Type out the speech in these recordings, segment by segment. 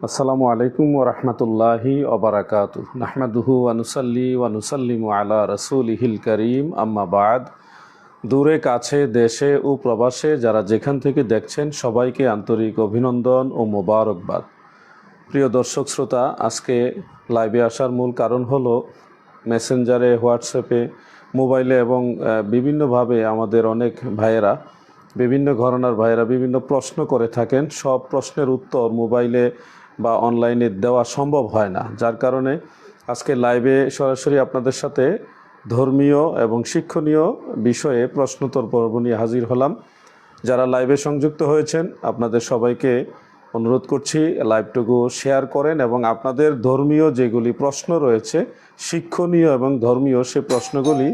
আসসালামু আলাইকুম ওয়া রাহমাতুল্লাহি ওয়া বারাকাতুহু নাহমাদুহু ওয়া নুসাল্লি ওয়া নুসাল্লিমু আলা রাসূলিহিল কারীম আম্মা বা'দ। দূরে কাছে দেশে ও প্রবাসে যারা যেখান থেকে দেখছেন সবাইকে আন্তরিক অভিনন্দন ও মোবারকবাদ। প্রিয় দর্শক শ্রোতা, আজকে লাইভে আসার মূল কারণ হলো মেসেঞ্জারে, হোয়াটসঅ্যাপে, মোবাইলে এবং বিভিন্নভাবে আমাদের অনেক ভাইয়েরা, বিভিন্ন ঘরানার ভাইয়েরা বিভিন্ন প্রশ্ন করে থাকেন। সব প্রশ্নের উত্তর মোবাইলে বা অনলাইনে দেওয়া সম্ভব হয় না, যার কারণে আজকে লাইভে সরাসরি আপনাদের সাথে ধর্মীয় এবং শিক্ষণীয় বিষয়ে প্রশ্নোত্তর পর্ব নিয়ে হাজির হলাম। যারা লাইভে সংযুক্ত হয়েছেন আপনাদের সবাইকে অনুরোধ করছি লাইভটুকু শেয়ার করেন এবং আপনাদের ধর্মীয় যেগুলি প্রশ্ন রয়েছে, শিক্ষণীয় এবং ধর্মীয়, সে প্রশ্নগুলি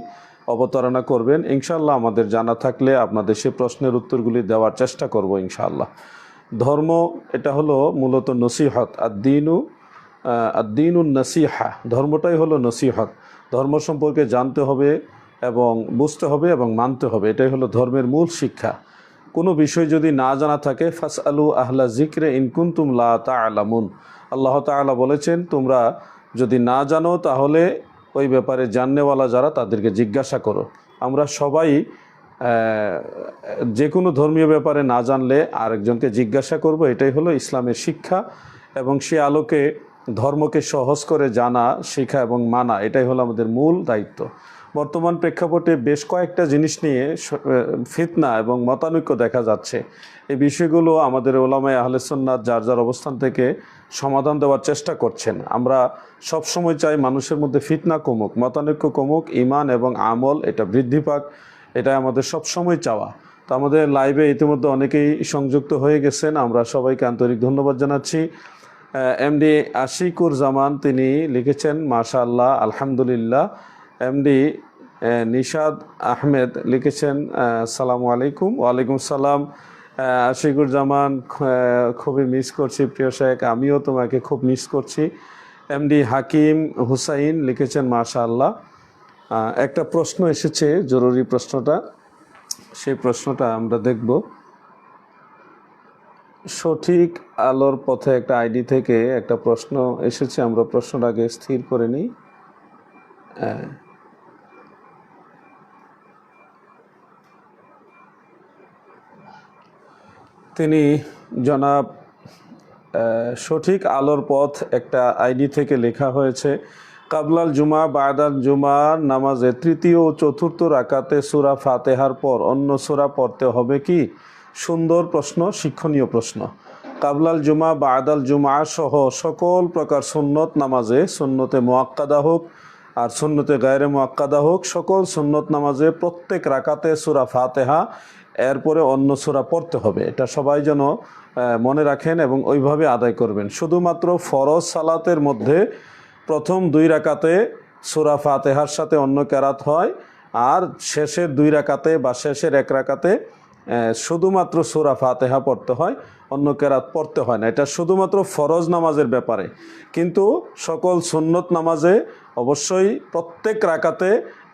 অবতারণা করবেন। ইনশাআল্লাহ আমাদের জানা থাকলে আপনাদের সে প্রশ্নের উত্তরগুলি দেওয়ার চেষ্টা করব ইনশাআল্লাহ। ধর্ম এটা হলো মূলত নসিহত, আদ্দিনুন নসিহা, ধর্মটাই হলো নসিহত। ধর্ম সম্পর্কে জানতে হবে এবং বুঝতে হবে এবং মানতে হবে, এটাই হলো ধর্মের মূল শিক্ষা। কোনো বিষয় যদি না জানা থাকে, ফাসআলু আহলা যিকরি ইন কুনতুম লা তা'লামুন, আল্লাহ তাআলা বলেছেন তোমরা যদি না জানো তাহলে ওই ব্যাপারে জাননেওয়ালা যারা তাদেরকে জিজ্ঞাসা করো। আমরা সবাই যে কোনো ধর্মীয় ব্যাপারে না জানলে আরেকজনকে জিজ্ঞাসা করব, এটাই হলো ইসলামের শিক্ষা। এবং সে আলোকে ধর্মকে সহজ করে জানা, শেখা এবং মানা, এটাই হলো আমাদের মূল দায়িত্ব। বর্তমান প্রেক্ষাপটে বেশ কয়েকটা জিনিস নিয়ে ফিতনা এবং মতানৈক্য দেখা যাচ্ছে। এই বিষয়গুলো আমাদের উলামায়ে আহলে সুন্নাত যার যার অবস্থান থেকে সমাধান দেওয়ার চেষ্টা করছেন। আমরা সবসময় চাই মানুষের মধ্যে ফিতনা কমুক, মতানৈক্য কমুক, ঈমান এবং আমল এটা বৃদ্ধি পাক, এটা আমাদের সবসময় চাওয়া। তো আমাদের লাইভে ইতিমধ্যে অনেকেই সংযুক্ত হয়ে গেছেন, আমরা সবাইকে আন্তরিক ধন্যবাদ জানাচ্ছি। এমডি আশিকুর জামান তিনি লিখেছেন মাশাআল্লাহ আলহামদুলিল্লাহ। এমডি নিশাদ আহমেদ লিখেছেন আসসালামু আলাইকুম। ওয়ালাইকুম সালাম। আশিকুর জামান, খুবই মিস করছি প্রিয় শেখ, আমিও তোমাকে খুব মিস করছি। এমডি হাকিম হুসাইন লিখেছেন মাশাআল্লাহ। একটা প্রশ্ন এসেছে, জরুরি প্রশ্নটা, সেই প্রশ্নটা আমরা দেখব। সঠিক আলোর পথে একটা আইডি থেকে একটা প্রশ্ন এসেছে, আমরা প্রশ্নটাকে স্থির করে নিই। তিনি জনাব সঠিক আলোর পথ একটা আইডি থেকে লেখা হয়েছে, কাবলাল জুমা বাদাল জুমা নামাজে তৃতীয় ও চতুর্থ রাকাতে সূরা ফাতিহার পর অন্য সূরা পড়তে হবে কি? সুন্দর প্রশ্ন, শিক্ষণীয় প্রশ্ন। কাবলাল জুমা বাদাল জুমা সহ সকল প্রকার সুন্নত নামাজে, সুন্নতে মুআক্কাদা হোক আর সুন্নতে গায়রে মুআক্কাদা হোক, সকল সুন্নত নামাজে প্রত্যেক রাকাতে সূরা ফাতিহা এরপরে অন্য সূরা পড়তে হবে। এটা সবাই যেন মনে রাখেন এবং ওইভাবে আদায় করবেন। শুধুমাত্র ফরজ সালাতের মধ্যে প্রথম 2 রাকাতে সূরা ফাতিহার সাথে অন্য কেরাত হয়, আর শেষের 2 রাকাতে বা শেষের 1 রাকাতে শুধুমাত্র সূরা ফাতিহা পড়তে হয়, অন্য কেরাত পড়তে হয় না। এটা শুধুমাত্র ফরজ নামাজের ব্যাপারে, কিন্তু সকল সুন্নত নামাজে অবশ্যই প্রত্যেক রাকাতে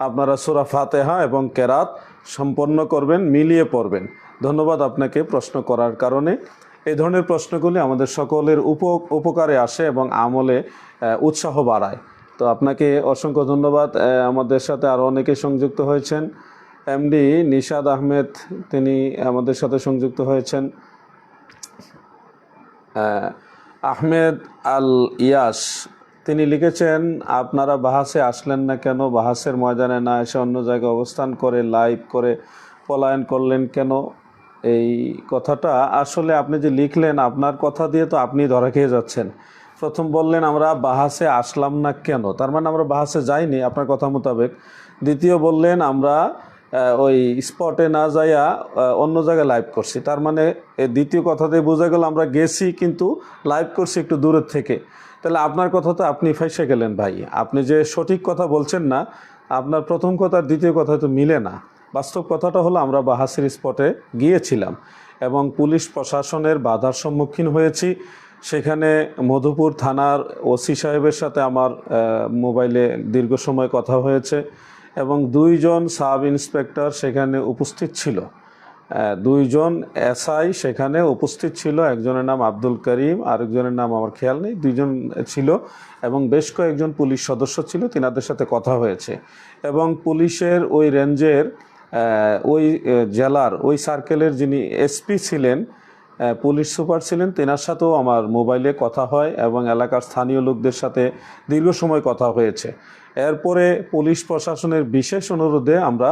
আপনারা সূরা ফাতিহা এবং কেরাত সম্পন্ন করবেন, মিলিয়ে পড়বেন। ধন্যবাদ আপনাকে প্রশ্ন করার কারণে। এই ধরনের প্রশ্নগুলি আমাদের সকলের উপকারে আসে এবং আমলে উৎসাহ বাড়ায়। তো আপনাকে অসংখ্য ধন্যবাদ। আমাদের সাথে আরও অনেকে সংযুক্ত হয়েছেন। এমডি নিশাদ আহমেদ তিনি আমাদের সাথে সংযুক্ত হয়েছেন। আহমেদ আল ইয়াস তিনি লিখেছেন, আপনারা বাহাসে আসলেন না কেন? বাহাসের ময়দানে না এসে অন্য জায়গায় অবস্থান করে লাইভ করে পলায়ন করলেন কেন? এই কথাটা আসলে আপনি যে লিখলেন, আপনার কথা দিয়ে তো আপনি ধরা খেয়ে যাচ্ছেন। প্রথম বললেন আমরা বাহাসে আসলাম না কেন, তার মানে আমরা বাহাসে যাইনি আপনার কথা মোতাবেক। দ্বিতীয় বললেন আমরা ওই স্পটে না যাইয়া অন্য জায়গায় লাইভ করছি, তার মানে দ্বিতীয় কথাতে বোঝা গেল আমরা গেছি কিন্তু লাইভ করছি একটু দূরের থেকে। তাহলে আপনার কথা তো আপনি ফাইসে গেলেন ভাই, আপনি যে সঠিক কথা বলছেন না, আপনার প্রথম কথা আর দ্বিতীয় কথা তো মিলে না। বাস্তব কথাটা হলো আমরা বাহাসের স্পটে গিয়েছিলাম এবং পুলিশ প্রশাসনের বাধার সম্মুখীন হয়েছি। সেখানে মধুপুর থানার ওসি সাহেবের সাথে আমার মোবাইলে দীর্ঘ সময় কথা হয়েছে এবং 2 জন সাব ইন্সপেক্টর সেখানে উপস্থিত ছিল। দুইজন এসআই সেখানে উপস্থিত ছিল। একজনের নাম আব্দুল করিম, আরেকজনের নাম আমার খেয়াল নেই, দুইজন ছিল এবং বেশ কয়েকজন পুলিশ সদস্য ছিল। তিনাদের সাথে কথা হয়েছে এবং পুলিশের ওই রেঞ্জের ওই জেলার ওই সার্কেলের যিনি এসপি ছিলেন, পুলিশ সুপার ছিলেন, তেনার সাথেও আমার মোবাইলে কথা হয় এবং এলাকার স্থানীয় লোকদের সাথে দীর্ঘ সময় কথা হয়েছে। এরপরে পুলিশ প্রশাসনের বিশেষ অনুরোধে আমরা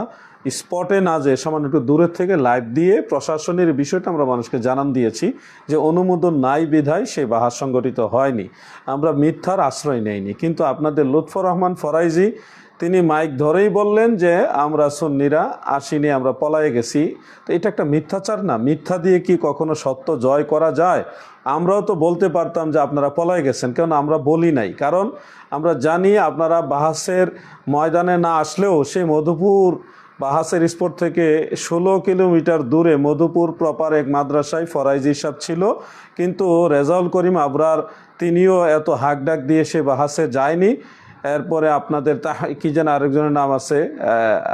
স্পটে না যেয়ে সামান্য একটু দূরের থেকে লাইভ দিয়ে প্রশাসনের বিষয়টা আমরা মানুষকে জানান দিয়েছি যে অনুমোদন নাই বিধায় সেই বাহার সংগঠিত হয়নি, আমরা মিথ্যার আশ্রয় নেইনি। কিন্তু আপনাদের লুৎফর রহমান ফরাইজি তিনি মাইক ধরেই বললেন যে আমরা সুন্নিরা আসিনি, আমরা পলায়ে গেছি। তো এটা একটা মিথ্যাচার না? মিথ্যা দিয়ে কি কখনো সত্য জয় করা যায়? আমরাও তো বলতে পারতাম যে আপনারা পলায়ে গেছেন, কেন আমরা বলি নাই, কারণ আমরা জানি আপনারা বাহাসের ময়দানে না আসলেও সেই মধুপুর বাহাসের স্পট থেকে 16 কিলোমিটার দূরে মধুপুর প্রপার এক মাদ্রাসায় ফরাইজি সাহেব ছিল, কিন্তু রেজাউল করিম আবরার তিনিও এত হাক ডাক দিয়ে সে বাহাসে যায়নি। এরপরে আপনাদের কি যেন আরেকজনের নাম আছে,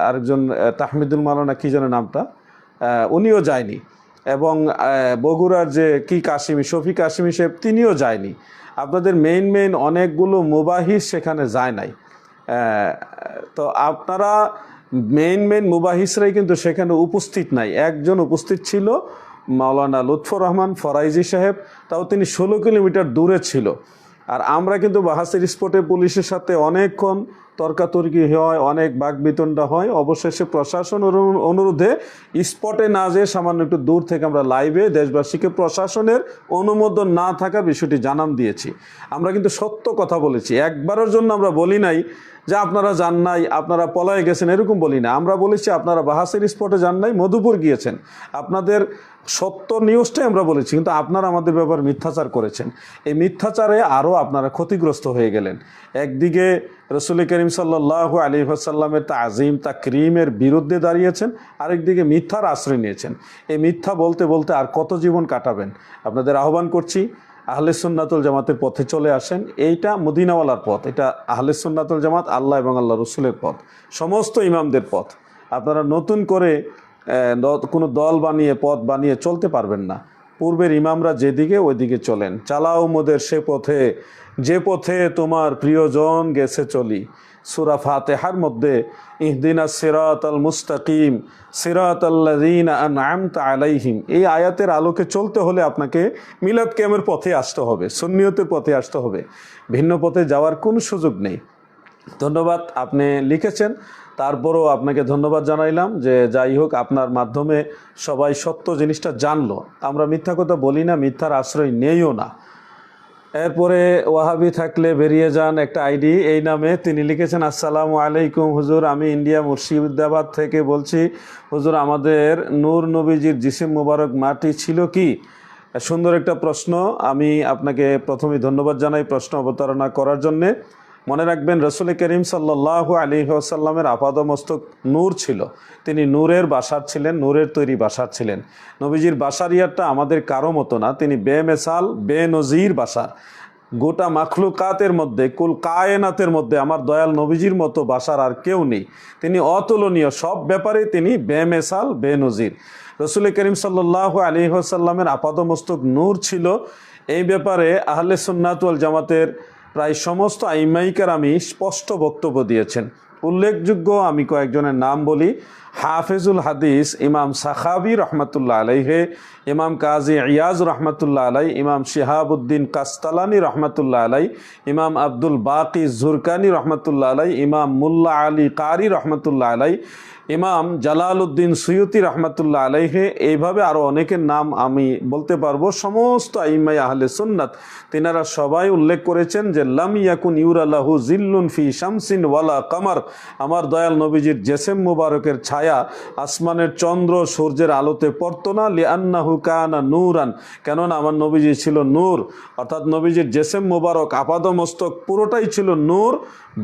আরেকজন তাহমিদুল মাওলানা কি যেন নামটা, উনিও যায়নি। এবং বগুড়ার যে কি কাশিমি শফিক কাশিমি সাহেব তিনিও যায়নি। আপনাদের মেইন অনেকগুলো মুবাহিস সেখানে যায় নাই। তো আপনারা মেইন মুবাহিসরাই কিন্তু সেখানে উপস্থিত নাই। একজন উপস্থিত ছিল মাওলানা লুৎফর রহমান ফরাইজি সাহেব, তাও তিনি 16 কিলোমিটার দূরে ছিল। আর আমরা কিন্তু বাহাসের স্পটে পুলিশের সাথে অনেকক্ষণ তর্কাতর্কি হয়, অনেক বাকবিতণ্ডা হয়। অবশেষে প্রশাসন অনুরোধে স্পটে না যেয়ে সামান্য একটু দূর থেকে আমরা লাইভে দেশবাসীকে প্রশাসনের অনুমোদন না থাকার বিষয়টি জানান দিয়েছি। আমরা কিন্তু সত্য কথা বলেছি, একবারের জন্য আমরা বলি নাই যে আপনারা যান নাই, আপনারা পলায়ে গেছেন, এরকম বলি না। আমরা বলেছি আপনারা বাহাসের স্পটে যান নাই, মধুপুর গিয়েছেন। আপনাদের সত্য নিউজটাই আমরা বলেছি, কিন্তু আপনারা আমাদের ব্যাপারে মিথ্যাচার করেছেন। এই মিথ্যাচারে আরও আপনারা ক্ষতিগ্রস্ত হয়ে গেলেন। একদিকে রসুল করিম সাল্লাল্লাহু আলাইহি ওয়াসাল্লামের তাজিম তাকরিমের বিরুদ্ধে দাঁড়িয়েছেন, আরেকদিকে মিথ্যার আশ্রয় নিয়েছেন। এই মিথ্যা বলতে বলতে আর কত জীবন কাটাবেন? আপনাদের আহ্বান করছি আহলে সুন্নাতুল জামাতের পথে চলে আসেন। এইটা মদিনাওয়ালার পথ, এটা আহলে সুন্নাতুল জামাত, আল্লাহ এবং আল্লাহ রসুলের পথ, সমস্ত ইমামদের পথ। আপনারা নতুন করে কোনো দল বানিয়ে পথ বানিয়ে চলতে পারবেন না। পূর্বের ইমামরা যেদিকে ওইদিকে চলেন। চালাও মোদের সে পথে যে পথে তোমার প্রিয়জন গেছে চলি। সূরা ফাতিহার মধ্যে ইহদিনাস সিরাতাল মুস্তাকিম সিরাতাল্লাযীনা আন'আমতা আলাইহিম, এই আয়াতের আলোকে চলতে হলে আপনাকে মিলাদ কিয়ামের পথে আসতে হবে, সুন্নিয়তের পথে আসতে হবে। ভিন্ন পথে যাওয়ার কোনো সুযোগ নেই। ধন্যবাদ, আপনি লিখেছেন, তারপরও আপনাকে ধন্যবাদ জানাইলাম যে যাই হোক আপনার মাধ্যমে সবাই সত্য জিনিসটা জানলো। আমরা মিথ্যা কথা বলি না, মিথ্যার আশ্রয় নেইও না। এরপরে ওয়াহাবি থাকলে বেরিয়ে যান একটা আইডি, এই নামে তিনি লিখেছেন, আসসালামু আলাইকুম হুজুর, আমি ইন্ডিয়া মুর্শিদাবাদ থেকে বলছি। হুজুর, আমাদের নূর নবীজির জিসিম মুবারক মাটি ছিল কি? সুন্দর একটা প্রশ্ন। আমি আপনাকে প্রথমেই ধন্যবাদ জানাই প্রশ্ন অবতারণা করার জন্যে। মনে রাখবেন, রসুল করিম সাল্লাল্লাহু আলাইহি ওয়াসাল্লামের আপাদমস্তক নূর ছিল। তিনি নূরের বাসার ছিলেন, নূরের তৈরি বাসার ছিলেন। নবীজির বাসারিয়াতটা আমাদের কারো মতো না, তিনি বেমেসাল বেনজির বাসার। গোটা মাখলুকাতের মধ্যে, কুল কায়নাতের মধ্যে আমার দয়াল নবীজির মতো বাসার আর কেউ নেই। তিনি অতুলনীয়, সব ব্যাপারে তিনি বেমেসাল বেনজির। রসুল করিম সাল্লাল্লাহু আলাইহি ওয়াসাল্লামের আপাদমস্তক নূর ছিল। এই ব্যাপারে আহলে সুন্নাত ওয়াল জামাতের প্রায় সমস্ত আইমাই কেরামি স্পষ্ট বক্তব্য দিয়েছেন। উল্লেখযোগ্য আমি কয়েকজনের নাম বলি। হাফেজুল হাদিস ইমাম সাখাবি রহমতুল্লাহ আলাইহে, ইমাম কাজী ইয়াজ রহমতুল্লাহ আলাই, ইমাম শিহাবুদ্দিন কাস্তালানি রহমতুল্লাহ আলাই, ইমাম আব্দুল বাকি জুরকানি রহমতুল্লাহ আলাই, ইমাম মুল্লা আলী কারি রহমতুল্লাহ আলাই, ইমাম জালালউদ্দিন সুয়ুতি রহমতুল্লাহ আলাইহে, এইভাবে আরও অনেকের নাম আমি বলতে পারবো। সমস্ত আইমাই আহলে সুন্নাত তিনারা সবাই উল্লেখ করেছেন যে লাম ইয়াকুন ইউরালাহু জিল্লুন ফি শামসিন ওয়ালা কামার, আমার দয়াল নবীজির জেসেম মুবারকের ছায়া আসমানের চন্দ্র সূর্যের আলোতে পড়তো না। লিআন্নাহু কানা নূরান, কেননা আমার নবীজি ছিল নূর। অর্থাৎ নবীজির জেসেম মুবারক আপাদমস্তক পুরোটাই ছিল নূর,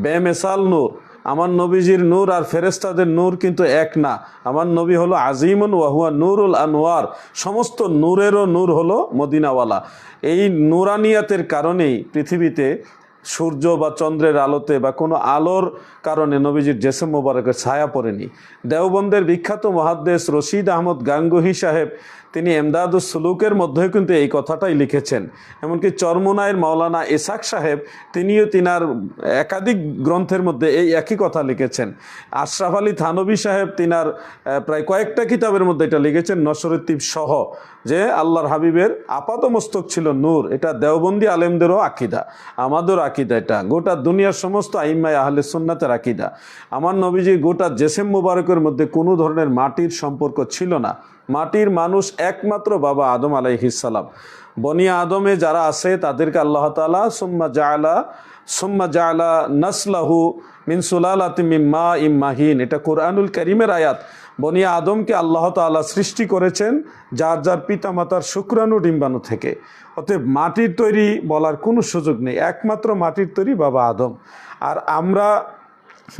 বেমেসাল নূর। আমার নবীজির নূর আর ফেরেশতাদের নূর কিন্তু এক না। আমার নবী হলো আজিমুন ওয়াহুয়া নূরুল আনওয়ার, সমস্ত নূরেরও নূর হলো মদিনাওয়ালা। এই নূরানিয়াতের কারণেই পৃথিবীতে সূর্য বা চন্দ্রের আলোতে বা কোনো আলোর কারণে নবীজির জেসম মোবারকের ছায়া পড়েনি। দেওবন্দের বিখ্যাত মুহাদ্দিস রশিদ আহমদ গাঙ্গুহি সাহেব তিনি এমদাদুস সুলুকের মধ্যে কিন্তু এই কথাটাই লিখেছেন। এমনকি চরমোনাইয়ের মাওলানা ইসাক সাহেব তিনিও তিনার একাধিক গ্রন্থের মধ্যে এই একই কথা লিখেছেন। আশরাফ আলী থানবী সাহেব তিনার প্রায় কয়েকটা কিতাবের মধ্যে এটা লিখেছেন নসরুদ্দীপ সহ, যে আল্লাহর হাবিবের আপাত মস্তক ছিল নূর। এটা দেওবন্দি আলেমদেরও আকিদা, আমাদেরও আকিদা, এটা গোটা দুনিয়ার সমস্ত আইম্মায়ে আহলে সুন্নাতের আকিদা। আমার নবীজির গোটা জেসেম মুবারকের মধ্যে কোনো ধরনের মাটির সম্পর্ক ছিল না। মাটির মানুষ একমাত্র বাবা আদম আলাইহিস সালাম। বনি আদমে যারা আছে তাদেরকে আল্লাহ তাআলা সুম্মা জাআলা নাসলাহু মিন সুলালাতিন মিন মাইন মাহিন, এটা কোরআনুল কারীমের আয়াত। বনি আদমকে আল্লাহ তাআলা সৃষ্টি করেছেন যার যার পিতামাতার শুক্রাণু ডিম্বাণু থেকে। অতএব মাটির তৈরি বলার কোনো সুযোগ নেই, একমাত্র মাটির তৈরি বাবা আদম। আর আমরা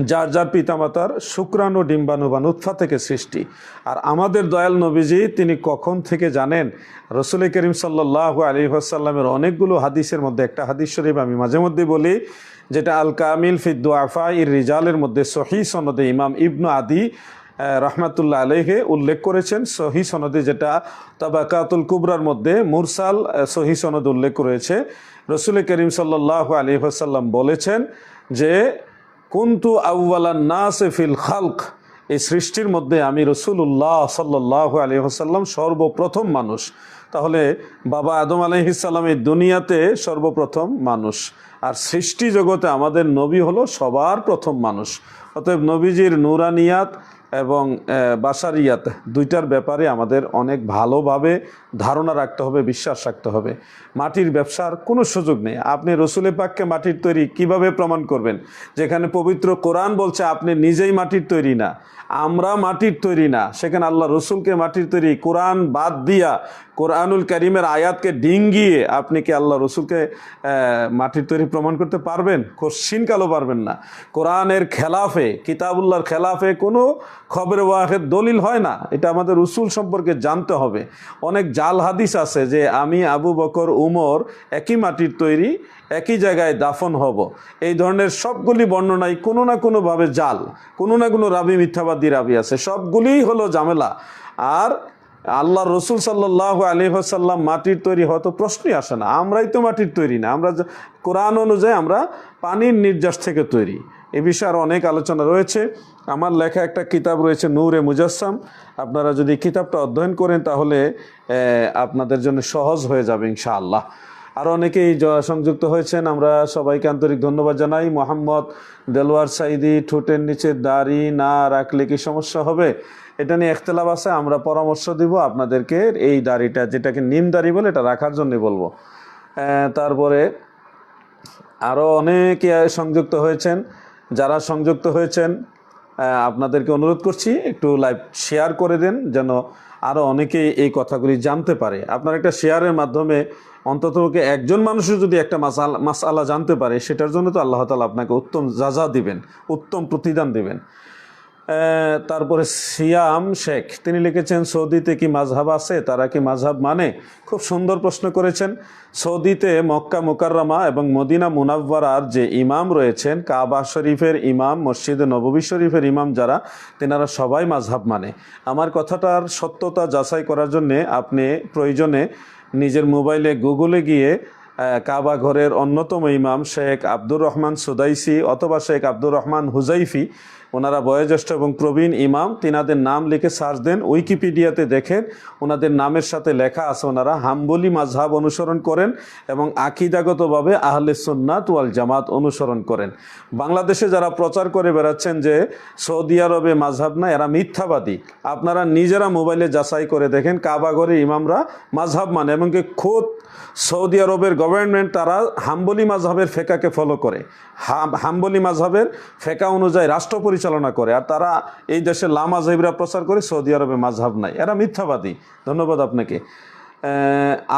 যার যার পিতামাতার শুক্রাণু ডিম্বাণু বা নুতফা থেকে সৃষ্টি। আর আমাদের দয়াল নবীজি তিনি কখন থেকে জানেন? রসুল করিম সাল্লাল্লাহু আলাইহি ওয়াসাল্লামের অনেকগুলো হাদিসের মধ্যে একটা হাদিস শরীফ আমি মাঝে মধ্যে বলি, যেটা আল কামিল ফি দুআফা ইর রিজালের মধ্যে সহিহ সনদে ইমাম ইবনু আদি রহমাতুল্লাহ আলাইহি উল্লেখ করেছেন সহিহ সনদে, যেটা তাবাকাতুল কুবরার মধ্যে মুরসাল সহিহ সনদ উল্লেখ করেছে। রসুল করিম সাল্লাল্লাহু আলাইহি ওয়াসাল্লাম বলেছেন যে কুনতু আউওয়ালান নাস ফিল খালক, এই সৃষ্টির মধ্যে আমি রাসূলুল্লাহ সাল্লাল্লাহু আলাইহি ওয়াসাল্লাম সর্বপ্রথম মানুষ। তাহলে বাবা আদম আলাইহিস সালাম এই দুনিয়াতে সর্বপ্রথম মানুষ, আর সৃষ্টি জগতে আমাদের নবী হলো সবার প্রথম মানুষ। অতএব নবীজির নূরানিয়াত এবং বাশারিয়াত দুইটার ব্যাপারে আমাদের অনেক ভালোভাবে ধারণা রাখতে হবে, বিশ্বাস রাখতে হবে। মাটির ব্যবসার কোনো সুযোগ নেই। আপনি রসুলের পাককে মাটির তৈরি কিভাবে প্রমাণ করবেন, যেখানে পবিত্র কোরআন বলছে আপনি নিজেই মাটির তৈরি না, আমরা মাটির তৈরি না, সেখানে আল্লাহ রসুলকে মাটির তৈরি, কোরআন বাদ দিয়া কোরআনুল কারীমের আয়াতকে ডিঙ্গিয়ে আপনি কি আল্লাহ রসুলকে মাটির তৈরি প্রমাণ করতে পারবেন? কোশ্চিনকালও পারবেন না। কোরআনের খেলাফে, কিতাবুল্লাহর খেলাফে কোনো খবরে ওয়াহেদ দলিল হয় না। এটা আমাদের রসুল সম্পর্কে জানতে হবে। অনেক জাল হাদিস আছে যে আমি আবু বকর উমর একই মাটির তৈরি, একই জায়গায় দাফন হব, এই ধরনের সবগুলি বর্ণনাই কোনো না কোনোভাবে জাল, কোনো না কোনো রাবি মিথ্যাবাদী রাবি আছে, সবগুলিই হলো ঝামেলা। আর আল্লাহ রসুল সাল্লাল্লাহু আলাইহি ওয়াসাল্লাম মাটির তৈরি হয়তো প্রশ্নই আসে না। আমরাই তো মাটির তৈরি না, আমরা কোরআন অনুযায়ী আমরা পানির নির্যাস থেকে তৈরি। এ বিষয়ে আরও অনেক আলোচনা রয়েছে। আমার লেখা একটা কিতাব রয়েছে নূরে মুজাসসাম, আপনারা যদি কিতাবটা অধ্যয়ন করেন তাহলে আপনাদের জন্য সহজ হয়ে যাবে ইনশাআল্লাহ। আর অনেকেই সংযুক্ত হয়েছেন, আমরা সবাইকে আন্তরিক ধন্যবাদ জানাই। মোহাম্মদ দেলোয়ার সাইদি, ঠোঁটের নিচে দাড়ি না রাখলে কি সমস্যা হবে? এটা নিয়ে ইখতিলাফ আছে, আমরা পরামর্শ দিব আপনাদেরকে। এই দাড়িটা, যেটাকে নিম দাড়ি বলে, এটা রাখার জন্য বলবো। তারপরে আরও অনেকে সংযুক্ত হয়েছেন। যারা সংযুক্ত হয়েছেন আপনাদেরকে অনুরোধ করছি একটু লাইভ শেয়ার করে দেন, যেন আরও অনেকেই এই কথাগুলি জানতে পারে। আপনার একটা শেয়ারের মাধ্যমে অন্তত একজন মানুষও যদি একটা মাসআলা জানতে পারে, সেটার জন্য তো আল্লাহ তাআলা আপনাকে উত্তম জাযা দিবেন, উত্তম প্রতিদান দিবেন। তারপরে সিয়াম শেখ তিনি লিখেছেন সৌদিতে কি মাযহাব আছে, তারা কি মাযহাব মানে? খুব সুন্দর প্রশ্ন করেছেন। সৌদিতে মক্কা মুকাররমা এবং মদিনা মুনাওয়ারার যে ইমাম রয়েছেন, কাবা শরীফের ইমাম, মসজিদে নববী শরীফের ইমাম যারা, তেনারা সবাই মাযহাব মানে। আমার কথাটার সত্যতা যাচাই করার জন্যে আপনি প্রয়োজনে নিজের মোবাইলে গুগলে গিয়ে কাবা ঘরের অন্যতম ইমাম শেখ আব্দুর রহমান সুদাইসি অথবা শেখ আব্দুর রহমান হুজাইফি, ওনারা বয়োজ্যেষ্ঠ এবং প্রবীণ ইমাম, তিনাদের নাম লিখে সার্চ দেন, উইকিপিডিয়াতে দেখেন ওনাদের নামের সাথে লেখা আছে ওনারা হাম্বলি মাযহাব অনুসরণ করেন এবং আকীদাগতভাবে আহলে সুন্নাত ওয়াল জামাত অনুসরণ করেন। বাংলাদেশে যারা প্রচার করে বেড়াচ্ছেন যে সৌদি আরবে মাযহাব না, এরা মিথ্যাবাদী। আপনারা নিজেরা মোবাইলে যাচাই করে দেখেন, কাবা ঘরে ইমামরা মাযহাব মানে, এমনকি খোদ সৌদি আরবের গভর্নমেন্ট তারা হাম্বলি মাযহাবের ফেকাকে ফলো করে, হাম্বলি মাযহাবের ফেকা অনুযায়ী রাষ্ট্র পরিচালনা করে। আর তারা এই দেশে লামাযহিবরা প্রচার করে সৌদি আরবে মাযহাব নাই, এরা মিথ্যাবাদী। ধন্যবাদ আপনাকে।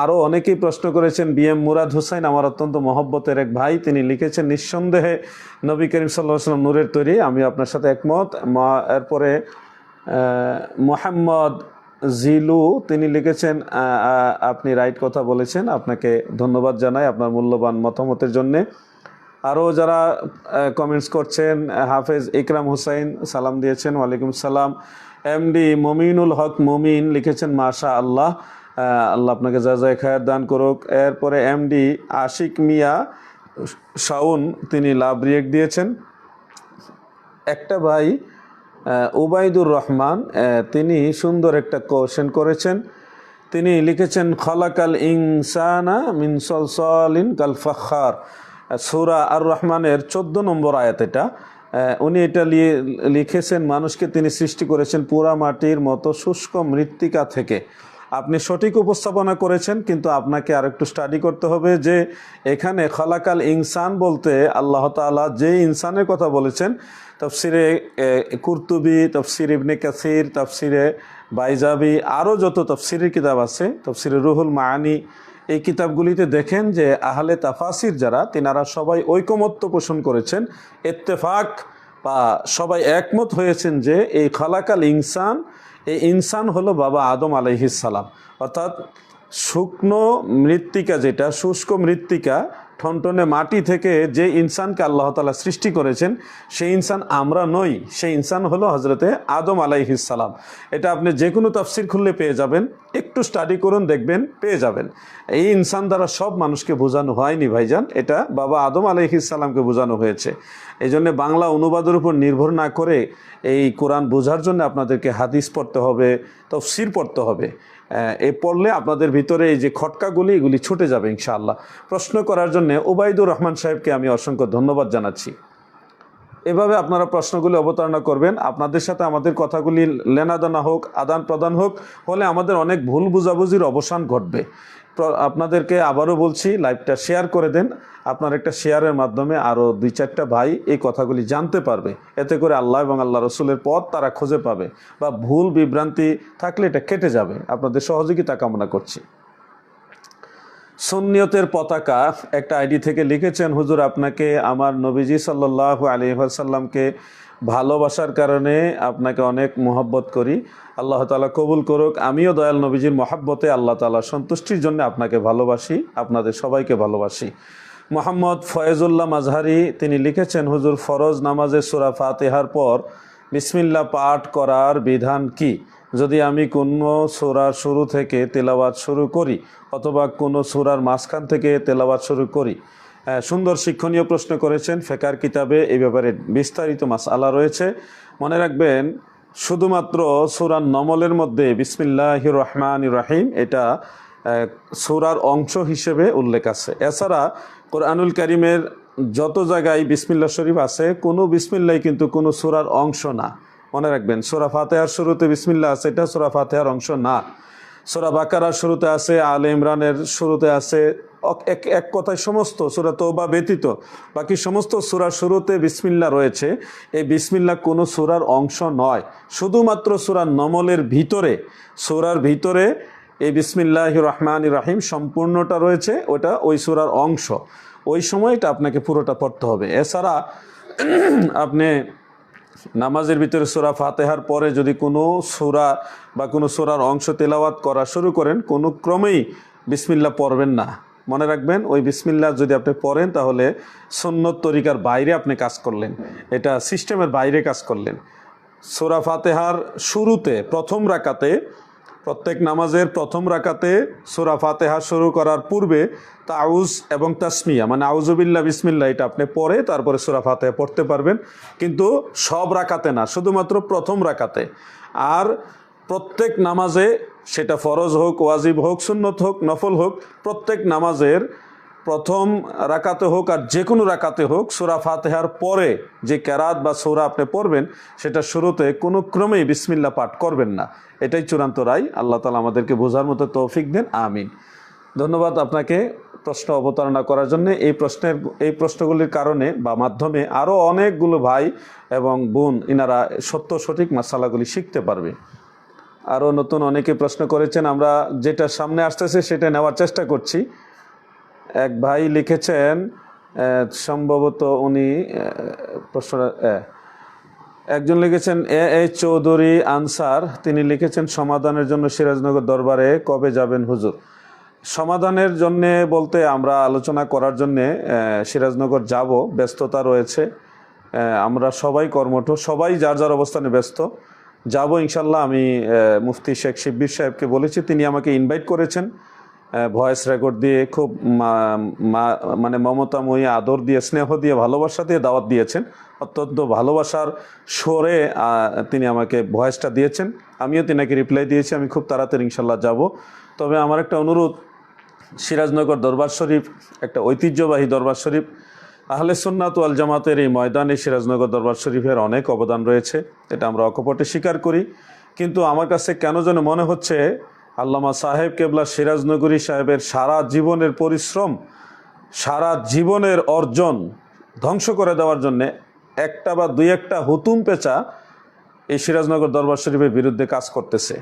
আরও অনেকেই প্রশ্ন করেছেন। বিএম মুরাদ হুসাইন আমার অত্যন্ত মহব্বতের এক ভাই, তিনি লিখেছেন নিঃসন্দেহে নবী করিম সাল্লাল্লাহু আলাইহি ওয়াসাল্লাম নূরের তৈরি, আমি আপনার সাথে একমত। এরপরে মোহাম্মদ জিলু তিনি লিখেছেন আপনি রাইট কথা বলেছেন, আপনাকে ধন্যবাদ জানাই আপনার মূল্যবান মতামতের জন্যে। আরও যারা কমেন্টস করছেন, হাফেজ ইকরাম হুসাইন সালাম দিয়েছেন, ওয়ালাইকুম সালাম। এমডি মমিনুল হক মমিন লিখেছেন মাশা আল্লাহ, আল্লাহ আপনাকে জাযায়ে খায়ের দান করুক। এরপরে এমডি আশিক মিয়া শাউন তিনি লাভ রিয়েক্ট দিয়েছেন। একটা ভাই উবাইদুর রহমান তিনি সুন্দর একটা কোশ্চেন করেছেন। তিনি লিখেছেন খলাকাল ইনসানা মিন সলসলিন কাল ফাখার, সূরা আর রহমানের 14 নম্বর আয়াত এটা। উনি এটা লিখেছেন মানুষকে তিনি সৃষ্টি করেছেন পোড়া মাটির মতো শুষ্ক মৃত্তিকা থেকে। আপনি সঠিক উপস্থাপনা করেছেন, কিন্তু আপনাকে আরেকটু স্টাডি করতে হবে যে এখানে খলাকাল ইনসান বলতে আল্লাহ তাআলা যে ইনসানের কথা বলেছেন, তাফসিরে কুরতুবি, তাফসির ইবনে কাসির, তাফসিরে বাইজাবি, আরও যত তাফসিরের কিতাব আছে, তাফসিরে রুহুল মাআনি, এই কিতাবগুলিতে দেখেন যে আহলে তাফাসির যারা তিনারা সবাই ঐকমত্য পোষণ করেছেন, ইত্তেফাক বা সবাই একমত হয়েছেন যে এই খলাকাল ইনসান, এই ইনসান হলো বাবা আদম আলাইহিস সালাম। অর্থাৎ শুকনো মৃত্তিকা, যেটা শুষ্ক মৃত্তিকা, ঠনঠনে মাটি থেকে যে ইনসানকে আল্লাহ তাআলা সৃষ্টি করেছেন, সেই ইনসান আমরা নই, সেই ইনসান হলো হজরতে আদম আলাইহিস সালাম। এটা আপনি যে কোনো তাফসির খুললে পেয়ে যাবেন, একটু স্টাডি করুন, দেখবেন পেয়ে যাবেন। এই ইনসান দ্বারা সব মানুষকে বোঝানো হয়নি ভাইজান, এটা বাবা আদম আলাইহিস সালামকে বোঝানো হয়েছে। এই জন্য বাংলা অনুবাদের উপর নির্ভর না করে এই কোরআন বোঝার জন্য আপনাদেরকে হাদিস পড়তে হবে, তাফসির পড়তে হবে। এই পড়লে আপনাদের ভিতরে এই যে খটকাগুলি, এগুলি ছুটে যাবে ইনশাআল্লাহ। প্রশ্ন করার জন্য উবাইদুর রহমান সাহেবকে আমি অসংখ্য ধন্যবাদ জানাচ্ছি। এভাবে আপনারা প্রশ্নগুলি অবতারণা করবেন, আপনাদের সাথে আমাদের কথাগুলি লেনাদেনা হোক, আদান প্রদান হোক, হলে আমাদের অনেক ভুল বুঝাবুঝির অবসান ঘটবে। আপনাদেরকে আবারও বলছি, লাইভটা শেয়ার করে দেন। আপনার একটা শেয়ারের মাধ্যমে আরও 2-4টা ভাই এই কথাগুলি জানতে পারবে। এতে করে আল্লাহ এবং আল্লাহ রসুলের পথ তারা খুঁজে পাবে, বা ভুল বিভ্রান্তি থাকলে এটা কেটে যাবে। আপনাদের সহযোগিতা কামনা করছি। সুন্নিয়তের পতাকা একটা আইডি থেকে লিখেছেন, হুজুর আপনাকে আমার নবীজি সাল্লাল্লাহু আলাইহি ওয়াসাল্লামকে ভালোবাসার কারণে আপনাকে অনেক মোহাব্বত করি, আল্লাহ তাআলা কবুল করুক। আমিও দয়াল নবীজির মহাব্বতে আল্লাহ তাআলা সন্তুষ্টির জন্য আপনাকে ভালোবাসি, আপনাদের সবাইকে ভালোবাসি। মোহাম্মদ ফয়েজুল্লাহ মাজহারি তিনি লিখেছেন, হুজুর ফরজ নামাজে সূরা ফাতিহার পর বিসমিল্লাহ পাঠ করার বিধান কি? যদি আমি কোনো সূরার শুরু থেকে তেলাওয়াত শুরু করি অথবা কোনো সূরার মাঝখান থেকে তেলাওয়াত শুরু করি। সুন্দর শিক্ষণীয় প্রশ্ন করেছেন। ফেকার কিতাবে এই ব্যাপারে বিস্তারিত মাসআলা রয়েছে। মনে রাখবেন, শুধুমাত্র সূরা নমলের মধ্যে বিসমিল্লাহির রহমানির রহিম এটা সূরার অংশ হিসেবে উল্লেখ আছে। এছাড়া কোরআনুল কারীমের যত জায়গায় বিসমিল্লাহ শরীফ আছে, কোনো বিসমিল্লাহ কিন্তু কোনো সূরার অংশ না। মনে রাখবেন, সূরা ফাতিহার শুরুতে বিসমিল্লাহ আছে, এটা সূরা ফাতিহার অংশ না। সূরা বাকারার শুরুতে আছে, আলে ইমরানের শুরুতে আছে, এক কথায় সমস্ত সূরা তওবা ব্যতীত বাকি সমস্ত সূরার শুরুতে বিসমিল্লাহ রয়েছে। এই বিসমিল্লাহ কোনো সূরার অংশ নয়, শুধুমাত্র সূরা নমলের ভিতরে, সূরার ভিতরে এই বিসমিল্লাহির রহমানির রহিম সম্পূর্ণটা রয়েছে, ওটা ওই সূরার অংশ। ওই সময়টা আপনাকে পুরোটা পড়তে হবে। এছাড়া আপনি নামাজের ভিতরে সূরা ফাতিহার পরে যদি কোনো সূরা বা কোনো সূরার অংশ তেলাওয়াত করা শুরু করেন, কোনো ক্রমেই বিসমিল্লাহ পড়বেন না। মনে রাখবেন, ওই বিসমিল্লাহ যদি আপনি পড়েন তাহলে সুন্নত তরিকার বাইরে আপনি কাজ করলেন, এটা সিস্টেমের বাইরে কাজ করলেন। সূরা ফাতিহার শুরুতে প্রথম রাকাতে, প্রত্যেক নামাজের প্রথম রাকাতে সূরা ফাতিহা শুরু করার পূর্বে তাউজ এবং তাসমিয়া, মানে আউযুবিল্লাহ বিসমিল্লাহ, এটা আপনি পড়ে তারপরে সূরা ফাতিহা পড়তে পারবেন, কিন্তু সব রাকাতে না, শুধুমাত্র প্রথম রাকাতে। আর প্রত্যেক নামাজে, সেটা ফরজ হোক, ওয়াজিব হোক, সুন্নত হোক, নফল হোক, প্রত্যেক নামাজের প্রথম রাকাতে হোক আর যে কোনো রাকাতে হোক, সূরা ফাতিহার পরে যে কেরাত বা সূরা আপনি পড়বেন, সেটা শুরুতে কোনো ক্রমেই বিসমিল্লাহ পাঠ করবেন না। এটাই চূড়ান্ত রায়। আল্লাহ তাআলা আমাদেরকে বোঝার মতো তৌফিক দেন, আমিন। ধন্যবাদ আপনাকে প্রশ্ন অবতারণা করার জন্য। এই প্রশ্নগুলির কারণে বা মাধ্যমে আরও অনেকগুলো ভাই এবং বোন ইনারা সঠিক মাসালাগুলি শিখতে পারবে। আরও নতুন অনেকে প্রশ্ন করেছেন, আমরা যেটা সামনে আসতেছে সেটা নেওয়ার চেষ্টা করছি। এক ভাই লিখেছেন, সম্ভবত উনি একজন লিখেছেন এ চৌধুরী আনসার, তিনি লিখেছেন সমাধানের জন্য সিরাজনগর দরবারে কবে যাবেন হুজুর? সমাধানের জন্যে বলতে আমরা আলোচনা করার জন্যে সিরাজনগর যাব, ব্যস্ততা রয়েছে। আমরা সবাই কর্মঠ, সবাই যার যার অবস্থানে ব্যস্ত। যাব ইনশাল্লাহ। আমি মুফতি শেখ শিব্বির সাহেবকে বলেছি, তিনি আমাকে ইনভাইট করেছেন ভয়েস রেকর্ড দিয়ে, খুব মানে মমতাময়ী আদর দিয়ে, স্নেহ দিয়ে, ভালোবাসা দিয়ে দাওয়াত দিয়েছেন। অত্যন্ত ভালোবাসার স্বরে তিনি আমাকে ভয়েসটা দিয়েছেন, আমিও তিনাকে রিপ্লাই দিয়েছি। আমি খুব তাড়াতাড়ি ইনশাল্লাহ যাব। তবে আমার একটা অনুরোধ, সিরাজনগর দরবার শরীফ একটা ঐতিহ্যবাহী দরবার শরীফ। আহলে সুন্নাত ওয়াল জামাতের এই ময়দানে সিরাজনগর দরবার শরীফের অনেক অবদান রয়েছে, এটা আমরা অকপটে স্বীকার করি। কিন্তু আমার কাছে কেন যেন মনে হচ্ছে আল্লামা সাহেব কেবলা সিরাজনগরী সাহেবের সারা জীবনের পরিশ্রম, সারা জীবনের অর্জন ধ্বংস করে দেওয়ার জন্যে একটা বা দুই একটা হুতুম পেঁচা এই সিরাজনগর দরবার শরীফের বিরুদ্ধে কাজ করতেছে,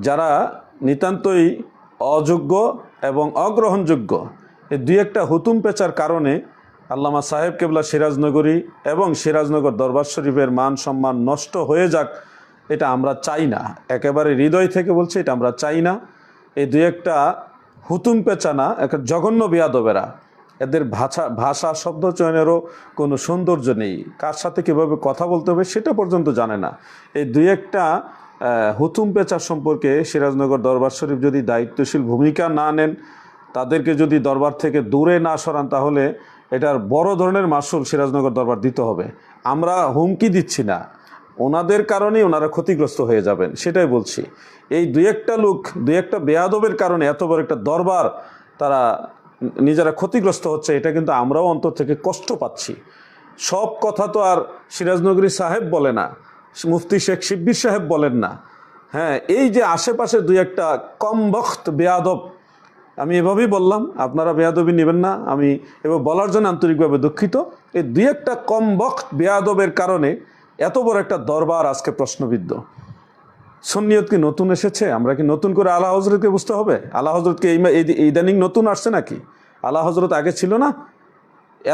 যারা নিতান্তই অযোগ্য এবং অগ্রহণযোগ্য। এই দুই একটা হুতুম পেঁচার কারণে আল্লামা সাহেব কেবলা সিরাজনগরী এবং সিরাজনগর দরবার শরীফের মান সম্মান নষ্ট হয়ে যাক, এটা আমরা চাই না। একেবারে হৃদয় থেকে বলছি, এটা আমরা চাই না। এই দুই একটা হুতুম পেঁচা না, একটা জঘন্য বেয়াদবেরা, এদের ভাষা শব্দ চয়নেরও কোনো সৌন্দর্য নেই, কার সাথে কীভাবে কথা বলতে হবে সেটা পর্যন্ত জানে না। এই দুই একটা হুতুম পেঁচা সম্পর্কে সিরাজনগর দরবার শরীফ যদি দায়িত্বশীল ভূমিকা না নেন, তাদেরকে যদি দরবার থেকে দূরে না সরান, তাহলে এটার বড় ধরনের মাসুল সিরাজনগর দরবার দিতে হবে। আমরা হুমকি দিচ্ছি না, ওনাদের কারণেই ওনারা ক্ষতিগ্রস্ত হয়ে যাবেন, সেটাই বলছি। এই দুই একটা লোক, দুই একটা বেয়াদবের কারণে এত বড় একটা দরবার তারা নিজেরা ক্ষতিগ্রস্ত হচ্ছে, এটা কিন্তু আমরাও অন্তর থেকে কষ্ট পাচ্ছি। সব কথা তো আর সিরাজনগরী সাহেব বলে না, মুফতি শেখ শিব্বির সাহেব বলেন না। হ্যাঁ, এই যে আশেপাশে দুই একটা কম বখত বেয়াদব, আমি এভাবেই বললাম, আপনারা বেয়াদবি নেবেন না, আমি এবার বলার জন্য আন্তরিকভাবে দুঃখিত। এই দুই একটা কম বখত বেয়াদবের কারণে এত বড় একটা দরবার আজকে প্রশ্নবিদ্ধ। সুন্নিয়ত কি নতুন এসেছে? আমরা কি নতুন করে আলা হজরতকে বুঝতে হবে? আলা হজরতকে ইদানিং নতুন আসছে নাকি? আলা হজরত আগে ছিল না?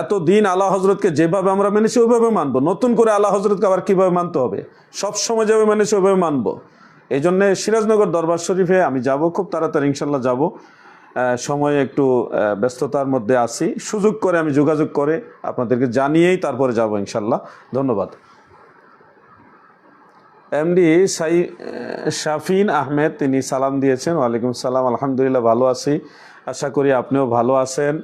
এতদিন আলা হজরতকে যেভাবে আমরা মেনেছি ওইভাবে মানবো, নতুন করে আলা হজরতকে আবার কীভাবে মানতে হবে? সব সময় যেভাবে মেনেছি ওইভাবে মানবো। এই জন্যে সিরাজনগর দরবার শরীফে আমি যাব, খুব তাড়াতাড়ি ইনশাল্লাহ যাব। সময় একটু ব্যস্ততার মধ্যে আছি, সুযোগ করে আমি যোগাযোগ করে আপনাদেরকে জানিয়েই তারপরে যাব ইনশাল্লাহ। ধন্যবাদ। এমডি শাফিন আহমেদ, তিনি সালাম দিয়েছেন। ওয়ালাইকুম সালাম, আলহামদুলিল্লাহ ভালো আছি, আশা করি আপনিও ভালো আছেন।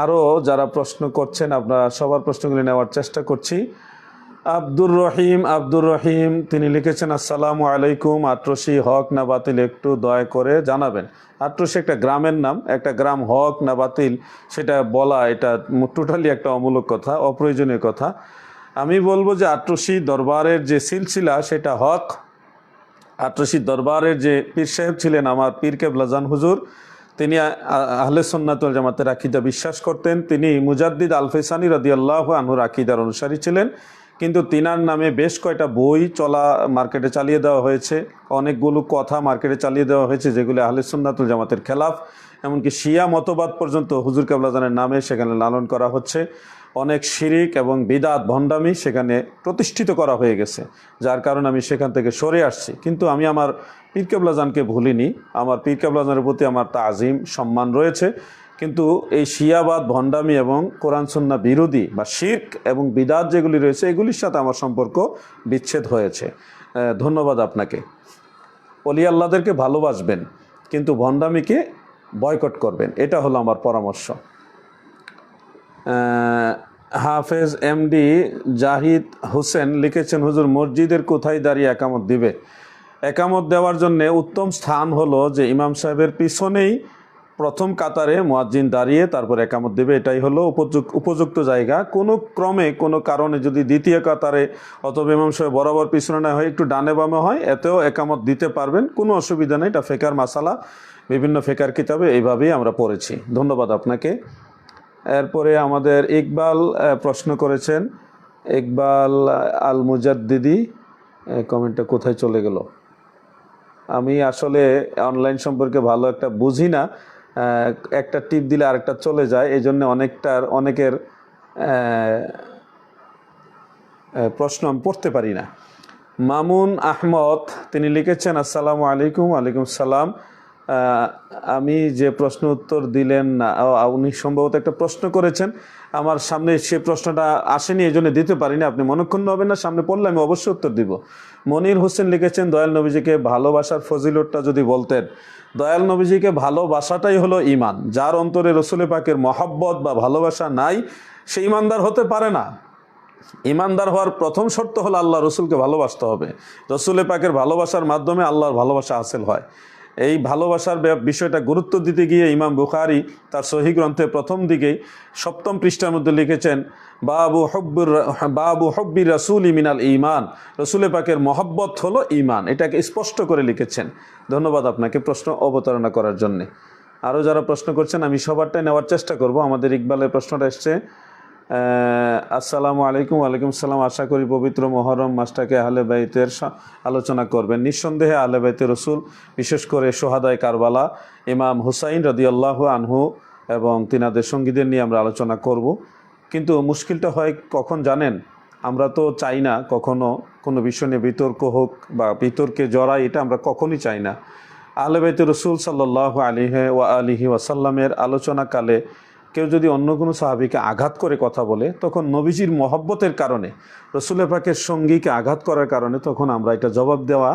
আরও যারা প্রশ্ন করছেন, আপনারা সবার প্রশ্নগুলি নেওয়ার চেষ্টা করছি। আব্দুর রহিম তিনি লিখেছেন, আসসালামু আলাইকুম, আট্রসি হক না বাতিল একটু দয়া করে জানাবেন। আট্রসি একটা গ্রামের নাম, একটা গ্রাম হক না বাতিল সেটা বলা, এটা টোটালি একটা অমূলক কথা, অপ্রয়োজনীয় কথা। আমি বলবো যে আট্রসি দরবারের যে সিলসিলা সেটা হক। আট্রসি দরবারের যে পীর সাহেব ছিলেন আমার পীর কেবলাজান হুজুর, তিনি আহলে সুন্নাত ওয়াল জামাতের আকীদা বিশ্বাস করতেন। তিনি মুজাদ্দিদ আল-ফিসানি রাদিয়াল্লাহু আনহুর আকীদার অনুসারী ছিলেন। কিন্তু তিনার নামে বেশ কয়টা বই মার্কেটে চালিয়ে দেওয়া হয়েছে, অনেকগুলো কথা মার্কেটে চালিয়ে দেওয়া হয়েছে যেগুলো আহলে সুন্নাত ওয়াল জামাতের খেলাফ। এমনকি শিয়া মতবাদ পর্যন্ত হুজুর কেবলাজানের নামে সেখানে লালন করা হচ্ছে। অনেক শিরিক এবং বিদাত ভণ্ডামি সেখানে প্রতিষ্ঠিত করা হয়ে গেছে, যার কারণে আমি সেখান থেকে সরে আসছি। কিন্তু আমি আমার পীর কেবলাজানকে ভুলিনি, আমার পীর কেবলাজানের প্রতি আমার তাজিম সম্মান রয়েছে। কিন্তু এই শিয়াবাদ ভণ্ডামি এবং কোরআন সুন্নাহ বিরোধী বা শিরক এবং বিদাত যেগুলি রয়েছে, এগুলির সাথে আমার সম্পর্ক বিচ্ছেদ হয়েছে। ধন্যবাদ আপনাকে। ওলি আল্লাহদেরকে ভালোবাসবেন, কিন্তু ভণ্ডামিকে বয়কট করবেন, এটা হলো আমার পরামর্শ। হাফেজ এমডি জাহিদ হোসেন লিখেছেন, হুজুর মসজিদের কোথায় দাঁড়িয়ে একামত দিবে? একামত দেওয়ার জন্য উত্তম স্থান হলো যে ইমাম সাহেবের পিছনেই প্রথম কাতারে মুয়াজ্জিন দাঁড়িয়ে তারপর একামত দেবে, এটাই হলো উপযুক্ত জায়গা। কোনো ক্রমে কোনো কারণে যদি দ্বিতীয় কাতারে অথবা ইমাম সাহেব বরাবর পিছনে না হয়, একটু ডানে বামে হয়, এতেও একামত দিতে পারবেন, কোনো অসুবিধা নেই। এটা ফেকার মাসালা, বিভিন্ন ফেকার কিতাবে এইভাবেই আমরা পড়েছি। ধন্যবাদ আপনাকে। এরপরে আমাদের ইকবাল প্রশ্ন করেছেন, ইকবাল আল মুজাদ্দিদি, কমেন্টটা কোথায় চলে গেল? আমি আসলে অনলাইন সম্পর্কে ভালো একটা বুঝি না, একটা টিপ দিলে আরেকটা চলে যায়, এই জন্য অনেকের প্রশ্ন আমি পড়তে পারি না। মামুন আহমদ তিনি লিখেছেন, আসসালামু আলাইকুম। ওয়ালাইকুম সালাম। আহ, আমি যে প্রশ্ন উত্তর দিলেন না, উনি সম্ভবত একটা প্রশ্ন করেছেন, আমার সামনে সে প্রশ্নটা আসেনি, এই জন্য দিতে পারিনি। আপনি মনক্ষুণ্ণ হবেন না, সামনে পড়লে আমি অবশ্যই উত্তর দিব। মনির হোসেন লিখেছেন, দয়াল নবীজিকে ভালোবাসার ফজিলতটা যদি বলতেন। দয়াল নবীজিকে ভালোবাসাটাই হলো ঈমান। যার অন্তরে রসুল পাকের মহব্বত বা ভালোবাসা নাই, সে ঈমানদার হতে পারে না। ঈমানদার হওয়ার প্রথম শর্ত হলো আল্লাহ রসুলকে ভালোবাসতে হবে। রসুল পাকের ভালোবাসার মাধ্যমে আল্লাহর ভালোবাসা হাসিল হয়। এই ভালোবাসার বিষয়টা গুরুত্ব দিতে গিয়ে ইমাম বুখারী তার সহিহ গ্রন্থে প্রথম দিকেই 7ম পৃষ্ঠার মধ্যে লিখেছেন, বাবু হব্বির রাসূলি মিনাল ঈমান, রসুল পাকের মহব্বত হলো ঈমান। এটাকে স্পষ্ট করে লিখেছেন। ধন্যবাদ আপনাকে প্রশ্ন অবতারণা করার জন্যে। আরও যারা প্রশ্ন করছেন আমি সবারটাই নেওয়ার চেষ্টা করব। আমাদের ইকবালের প্রশ্নটা এসছে, আসসালামু আলাইকুম। ওয়ালাইকুম সালাম। আশা করি পবিত্র মহরম মাসটাকে আহলে বাইতের আলোচনা করবেন। নিঃসন্দেহে আহলে বাইতে রসুল, বিশেষ করে সোহাদায়ে কারবালা ইমাম হুসাইন রাদিয়াল্লাহু আনহু এবং তিনাদের সঙ্গীদের নিয়ে আমরা আলোচনা করব। কিন্তু মুশকিলটা হয় কখন জানেন? আমরা তো চাই না কখনো কোনো বিষয় নিয়ে বিতর্ক হোক বা বিতর্কে জড়াই, এটা আমরা কখনই চাই না। আহলে বাইতে রসুল সাল্লাল্লাহু আলাইহি ওয়াসাল্লামের আলোচনাকালে কেউ যদি অন্য কোনো সাহাবীকে আঘাত করে কথা বলে, তখন নবীজির মহব্বতের কারণে, রসুলের পাকের সঙ্গীকে আঘাত করার কারণে, তখন আমরা এটা জবাব দেওয়া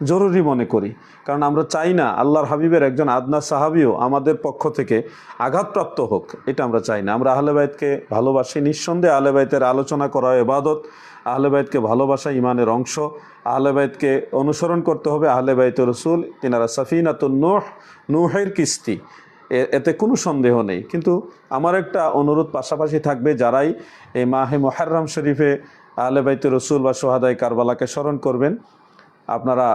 জরুরি মনে করি। কারণ আমরা চাই না আল্লাহর হাবিবের একজন আদনা সাহাবিও আমাদের পক্ষ থেকে আঘাতপ্রাপ্ত হোক, এটা আমরা চাই না। আমরা আহলে বাইতকে ভালোবাসি। নিঃসন্দেহে আহলে বাইতের আলোচনা করা ইবাদত, আহলে বাইতকে ভালোবাসা ঈমানের অংশ। আহলে বাইতকে অনুসরণ করতে হবে। আহলে বাইতে রসুল তিনারা সাফিনাতুন নূহ, নূহের কিস্তি, এতে কোনো সন্দেহ নেই। কিন্তু আমার একটা অনুরোধ পাশাপাশি থাকবে, যারাই এই মাহে মুহররম শরীফে আহলে বাইতে রসুল বা সোহাদায়ে কারবালাকে স্মরণ করবেন, আপনারা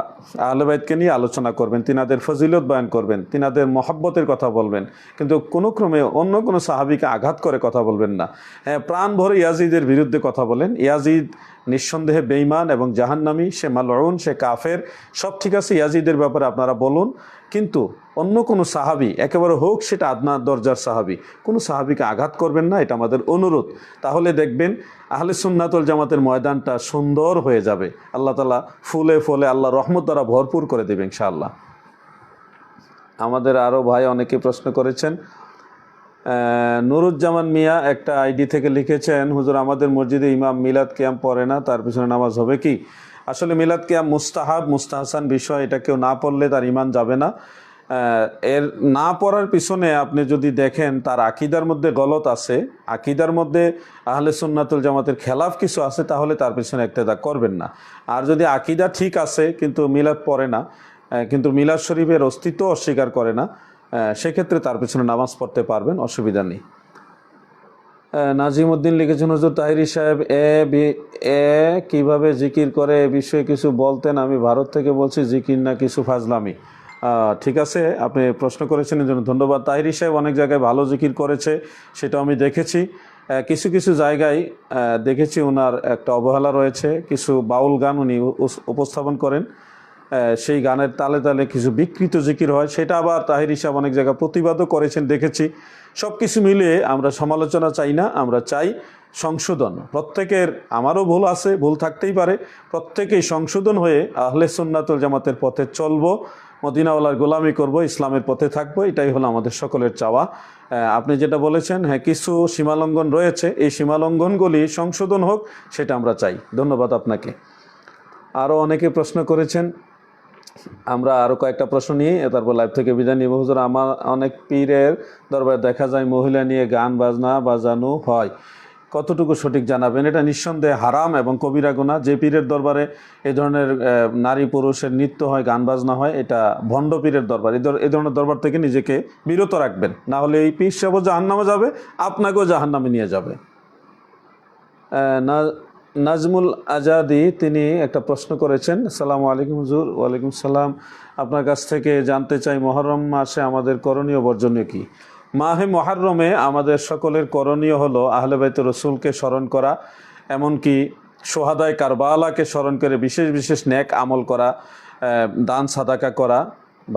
আহলে বাইতকে নিয়ে আলোচনা করবেন, তিনাদের ফজিলত বয়ান করবেন, তিনাদের মহব্বতের কথা বলবেন, কিন্তু কোনো ক্রমে অন্য কোনো সাহাবীকে আঘাত করে কথা বলবেন না। হ্যাঁ, প্রাণ ভরে ইয়াজিদের বিরুদ্ধে কথা বলেন। ইয়াজিদ নিঃসন্দেহে বেঈমান এবং জাহান্নামী, সে মালউন, সে কাফের, সব ঠিক আছে, ইয়াজিদের ব্যাপারে আপনারা বলুন। কিন্তু অন্য কোনো সাহাবী, একেবারে হোক সেটা আদনা দরজার সাহাবী, কোনো সাহাবীকে আঘাত করবেন না, এটা আমাদের অনুরোধ। তাহলে দেখবেন আহলে সুন্নাত ওয়াল জামাতের ময়দানটা সুন্দর হয়ে যাবে। আল্লাহ তাআলা ফুলে ফলে আল্লাহ রহমত দ্বারা ভরপুর করে দেবে ইনশাআল্লাহ। আমাদের আরও ভাই অনেকে প্রশ্ন করেছেন। নুরুজ্জামান মিয়া একটা আইডি থেকে লিখেছেন, হুজুর আমাদের মসজিদে ইমাম মিলাদ কিয়াম পড়ে না, তার পিছনে নামাজ হবে কি? আসলে মিলাদ কিয়াম মুস্তাহাব, মুস্তাহসান বিষয়, এটা কেউ না পড়লে তার ঈমান যাবে না। এর না পড়ার পিছনে আপনি যদি দেখেন তার আকীদার মধ্যে গলত আছে, আকীদার মধ্যে আহলে সুন্নাতুল জামাতের খেলাফ কিছু আছে, তাহলে তার পিছনে ইক্তেদা করবেন না। আর যদি আকীদা ঠিক আছে কিন্তু মিলাদ পড়ে না, কিন্তু মিলাদ শরীফের অস্তিত্ব অস্বীকার করে না, সেক্ষেত্রে তার পিছনে নামাজ পড়তে পারবেন, অসুবিধা নেই। নাজিম উদ্দিন লিখেছেন, হুজুর তাহিরি সাহেব কিভাবে জিকির করে এ বিষয়ে কিছু বলতেন। আমি ভারত থেকে বলছি, জিকির না কিছু ফাজলামি। ঠিক আছে, আপনি প্রশ্ন করেছেন এর জন্য ধন্যবাদ। তাহিরি সাহেব অনেক জায়গায় ভালো জিকির করেছে, সেটা আমি দেখেছি। কিছু কিছু জায়গায় দেখেছি ওনার একটা অবহেলা রয়েছে। কিছু বাউল গান উনি উপস্থাপন করেন, সেই গানের তালে তালে কিছু বিকৃত জিকির হয়, সেটা আবার তাহিরি সাহেব অনেক জায়গায় প্রতিবাদও করেছেন, দেখেছি। সব কিছু মিলিয়ে আমরা সমালোচনা চাই না, আমরা চাই সংশোধন। প্রত্যেকের, আমারও ভুল আছে, ভুল থাকতেই পারে, প্রত্যেকেই সংশোধন হয়ে আহলে সুন্নাতুল জামাতের পথে চলবো, মদিনাওয়ালার গোলামি করব, ইসলামের পথে থাকবো, এটাই হলো আমাদের সকলের চাওয়া। আপনি যেটা বলেছেন, হ্যাঁ কিছু সীমালঙ্ঘন রয়েছে, এই সীমালঙ্ঘনগুলি সংশোধন হোক, সেটা আমরা চাই। ধন্যবাদ আপনাকে। আরও অনেকে প্রশ্ন করেছেন, আমরা আরও কয়েকটা প্রশ্ন নিয়ে তারপর লাইভ থেকে বিদায় নিব। হুজুর আমার অনেক পীরের দরবারে দেখা যায় মহিলা নিয়ে গান বাজনা বাজানো হয়, কতটুকু সঠিক জানাবেন? এটা নিঃসন্দেহে হারাম এবং কবিরা গুনাহ। যে পীরের দরবারে এই ধরনের নারী পুরুষের নৃত্য হয়, গান বাজনা হয়, এটা ভণ্ড পীরের দরবার। এই ধরনের দরবার থেকে নিজেকে বিরত রাখবেন, না হলে এই পীর সাহেব জাহান্নামে যাবে, আপনাকেও জাহান্নামে নিয়ে যাবে। নাজমুল আজাদি তিনি একটা প্রশ্ন করেছেন, আসসালামু আলাইকুম হুজুর। ওয়ালাইকুম সালাম। আপনার কাছ থেকে জানতে চাই, মুহররম মাসে আমাদের করণীয় বর্জনীয় কি? মাহে মুহররমে আমাদের সকলের করণীয় হলো আহলে বাইত রসুলকে স্মরণ করা, এমনকি সোহাদায়ে কারবালাকে স্মরণ করে বিশেষ বিশেষ নেক আমল করা, দান সাদাকা করা,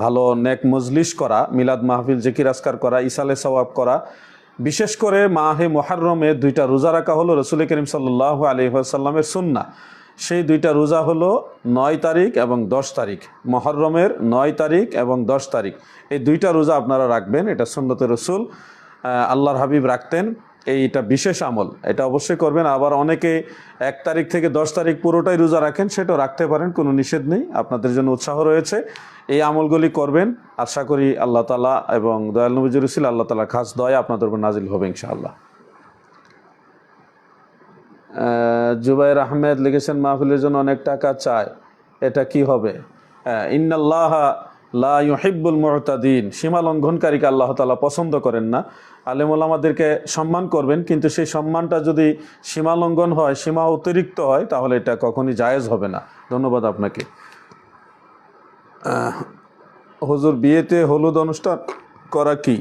ভালো নেক মজলিস করা, মিলাদ মাহফিল জিকির আজকার করা, ইসালে সওয়াব করা। বিশেষ করে মাহে মুহররমে 2টা রোজা রাখা হলো রসুল করিম সাল্লাল্লাহু আলাইহি ওয়াসাল্লামের সুন্নাহ। সেই দুইটা রোজা হলো 9 তারিখ এবং 10 তারিখ, মুহররমের 9 তারিখ এবং 10 তারিখ। এই দুইটা রোজা আপনারা রাখবেন, এটা সুন্নতে রসুল, আল্লাহর হাবিব রাখতেন। এইটা বিশেষ আমল, এটা অবশ্যই করবেন। আবার অনেকে 1 তারিখ থেকে 10 তারিখ পুরোটাই রোজা রাখেন, সেটাও রাখতে পারেন, কোনো নিষেধ নেই, আপনাদের জন্য উৎসাহ রয়েছে। এই আমলগুলি করবেন, আশা করি আল্লাহ তাআলা এবং দয়াল নবীর রাসূল আল্লাহ তাআলার খাস দয়া আপনাদের উপর নাজিল হবে ইনশাআল্লাহ। জুবাইর আহমেদ লিখেছেন মাহফিলের জন্য অনেক টাকা চায়, এটা কি হবে? ইন্নাল্লাহা লা ইউহিব্বুল মুতাদিন, সীমা লঙ্ঘনকারীকে আল্লাহ তাআলা পছন্দ করেন না। আলেম ওলামাদেরকে সম্মান করবেন, কিন্তু সেই সম্মানটা যদি সীমা লঙ্ঘন হয়, সীমা অতিরিক্ত হয়, তাহলে এটা কখনই জায়েজ হবে না। ধন্যবাদ আপনাকে। হুজুর, বিয়েতে হলুদ অনুষ্ঠান করা কি?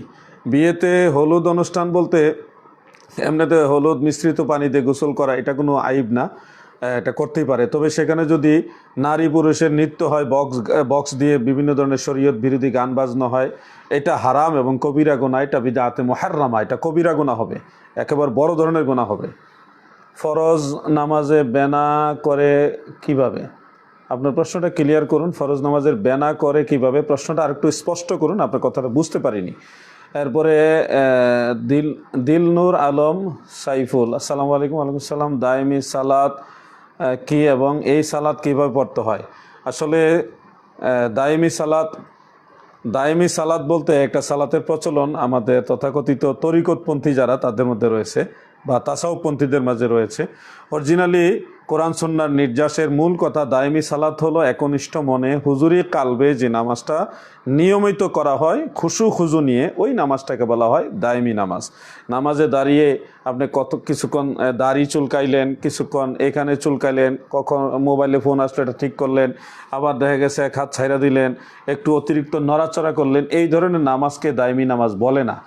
বিয়েতে হলুদ অনুষ্ঠান বলতে এমনিতে হলুদ মিশ্রিত পানিতে গোসল করা, এটা কোনো আইব না, এটা করতেই পারে। তবে সেখানে যদি নারী পুরুষের নৃত্য হয়, বক্স দিয়ে বিভিন্ন ধরনের শরীয়ত বিরোধী গান বাজনা হয়, এটা হারাম এবং কবিরা গুনাহ, এটা বিদআতে মুহাররামা, এটা কবিরা গুনাহ হবে, একেবারে বড় ধরনের গুনাহ হবে। ফরজ নামাজে বেনা করে কিভাবে? আপনার প্রশ্নটা ক্লিয়ার করুন। ফরজ নামাজের বেনা করে কিভাবে, প্রশ্নটা আরেকটু স্পষ্ট করুন, আপনার কথাটা বুঝতে পারিনি। এরপরে দিলনুর আলম সাইফুল, আসসালামু আলাইকুম। ওয়ালাইকুম আসসালাম। দায়মি সালাত কি এবং এই সালাত কিভাবে পড়তে হয়? আসলে দায়মি সালাত বলতে একটা সালাতের প্রচলন আমাদের তথাকথিত তরিকতপন্থী যারা, তাদের মধ্যে রয়েছে, বা তাসাউফপন্থীদের মাঝে রয়েছে। অরিজিনালি কোরআন সুন্নাহর নির্যাসের মূল কথা, দায়মি সালাত হলো একনিষ্ঠ মনে হুজুরি কালবে যে নামাজটা নিয়মিত করা হয় খুশু খুজু নিয়ে, ওই নামাজটাকে বলা হয় দায়মি নামাজ। নামাজে দাঁড়িয়ে আপনি কিছুক্ষণ দাড়ি চুলকাইলেন, কিছুক্ষণ এখানে চুলকাইলেন, কখন মোবাইলে ফোন আসলে এটা ঠিক করলেন, আবার দেখা গেছে এক হাত ছাইড়া দিলেন, একটু অতিরিক্ত নড়াচড়া করলেন, এই ধরনের নামাজকে দায়মি নামাজ বলে না।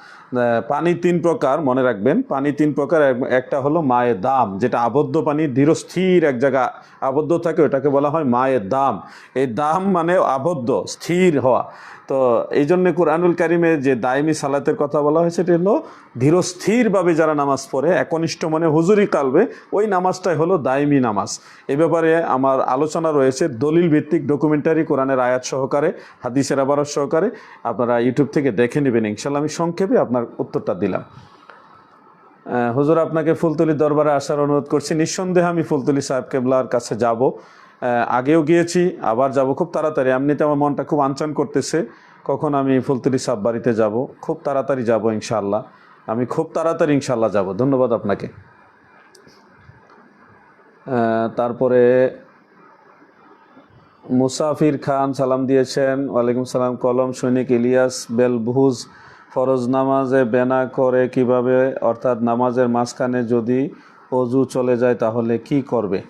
পানি 3 প্রকার, মনে রাখবেন, পানি 3 প্রকার। একটা হলো মায়ে দাম, যেটা আবদ্ধ পানি, ধীরস্থির এক জায়গা আবদ্ধ থাকে, ওটাকে বলা হয় মায়ে দাম। এই দাম মানে আবদ্ধ, স্থির হওয়া। তো এই জন্য কুরআনুল কারিমে যে দায়মি সালাতের কথা বলা হয়েছে, এটা হলো ধীরস্থিরভাবে যারা নামাজ পড়ে একনিষ্ঠ মনে হুজুরি কালবে, ওই নামাজটাই হলো দায়মি নামাজ। এ ব্যাপারে আমার আলোচনা রয়েছে, দলিল ভিত্তিক ডকুমেন্টারি, কোরআনের আয়াত সহকারে, হাদিসের আবারত সহকারে, আপনারা ইউটিউব থেকে দেখে নেবেন ইনশাল্লাহ। আমি সংক্ষেপে আপনার উত্তরটা দিলাম। হুজুর, আপনাকে ফুলতলি দরবারে আসার অনুরোধ করছি। নিঃসন্দেহে আমি ফুলতলি সাহেব কেবলার কাছে যাব, আগেও গিয়েছি, আবার যাব খুব তাড়াতাড়ি। এমনিতে আমার মনটা খুব আনচান করতেছে, কখন আমি ফুলতলি সাহেব বাড়িতে যাব। খুব তাড়াতাড়ি যাব ইনশাআল্লাহ, আমি খুব তাড়াতাড়ি ইনশাআল্লাহ যাব। ধন্যবাদ আপনাকে। তারপরে মুসাফির খান সালাম দিয়েছেন, ওয়ালাইকুম সালাম। কলম সৈনিক ইলিয়াস বেলভুজ, ফরজ নামাজে বেনা করে কিভাবে, অর্থাৎ নামাজের মাঝখানে যদি অজু চলে যায় তাহলে কি করবে?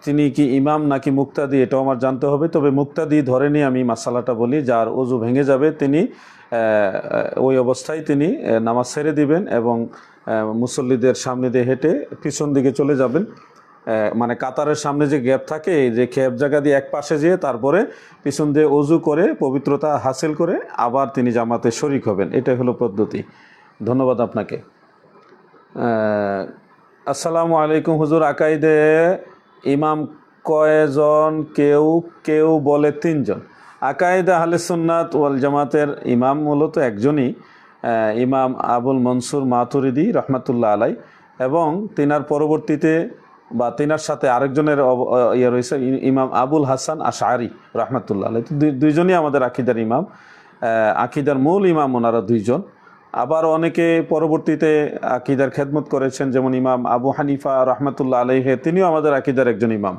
তিনি কি ইমাম নাকি মুক্তাদি, এটাও আমার জানতে হবে। তবে মুক্তাদি ধরে নিয়ে আমি মাসালাটা বলি, যার অজু ভেঙে যাবে তিনি ওই অবস্থায় তিনি নামাজ ছেড়ে দিবেন এবং মুসল্লিদের সামনে দিয়ে হেঁটে পিছন দিকে চলে যাবেন। মানে কাতারের সামনে যে গ্যাপ থাকে, এই যে গ্যাপ জায়গা দিয়ে এক পাশে যেয়ে তারপরে পিছন দিয়ে অজু করে পবিত্রতা হাসিল করে আবার তিনি জামাতে শরিক হবেন, এটাই হলো পদ্ধতি। ধন্যবাদ আপনাকে। আসসালামু আলাইকুম হুজুর, আকাইদে ইমাম কয়জন? কেউ বলে 3 জন। আকাইদে আহলে সুন্নাত ওয়াল জামাতের ইমাম মূলত একজনই, ইমাম আবুল মনসুর মাতুরিদি রহমাতুল্লাহ আলাই, এবং তিনার পরবর্তীতে বা তিনার সাথে আরেকজনের ইয়ে রয়েছে, ইমাম আবুল হাসান আশআরি রহমাতুল্লাহ আলাই। দুইজনই আমাদের আকিদার ইমাম, আকিদার মূল ইমাম ওনারা 2 জন। আবার অনেকে পরবর্তীতে আকিদার খেদমত করেছেন, যেমন ইমাম আবু হানিফা রহমাতুল্লাহ আলাইহে, তিনিও আমাদের আকিদার একজন ইমাম।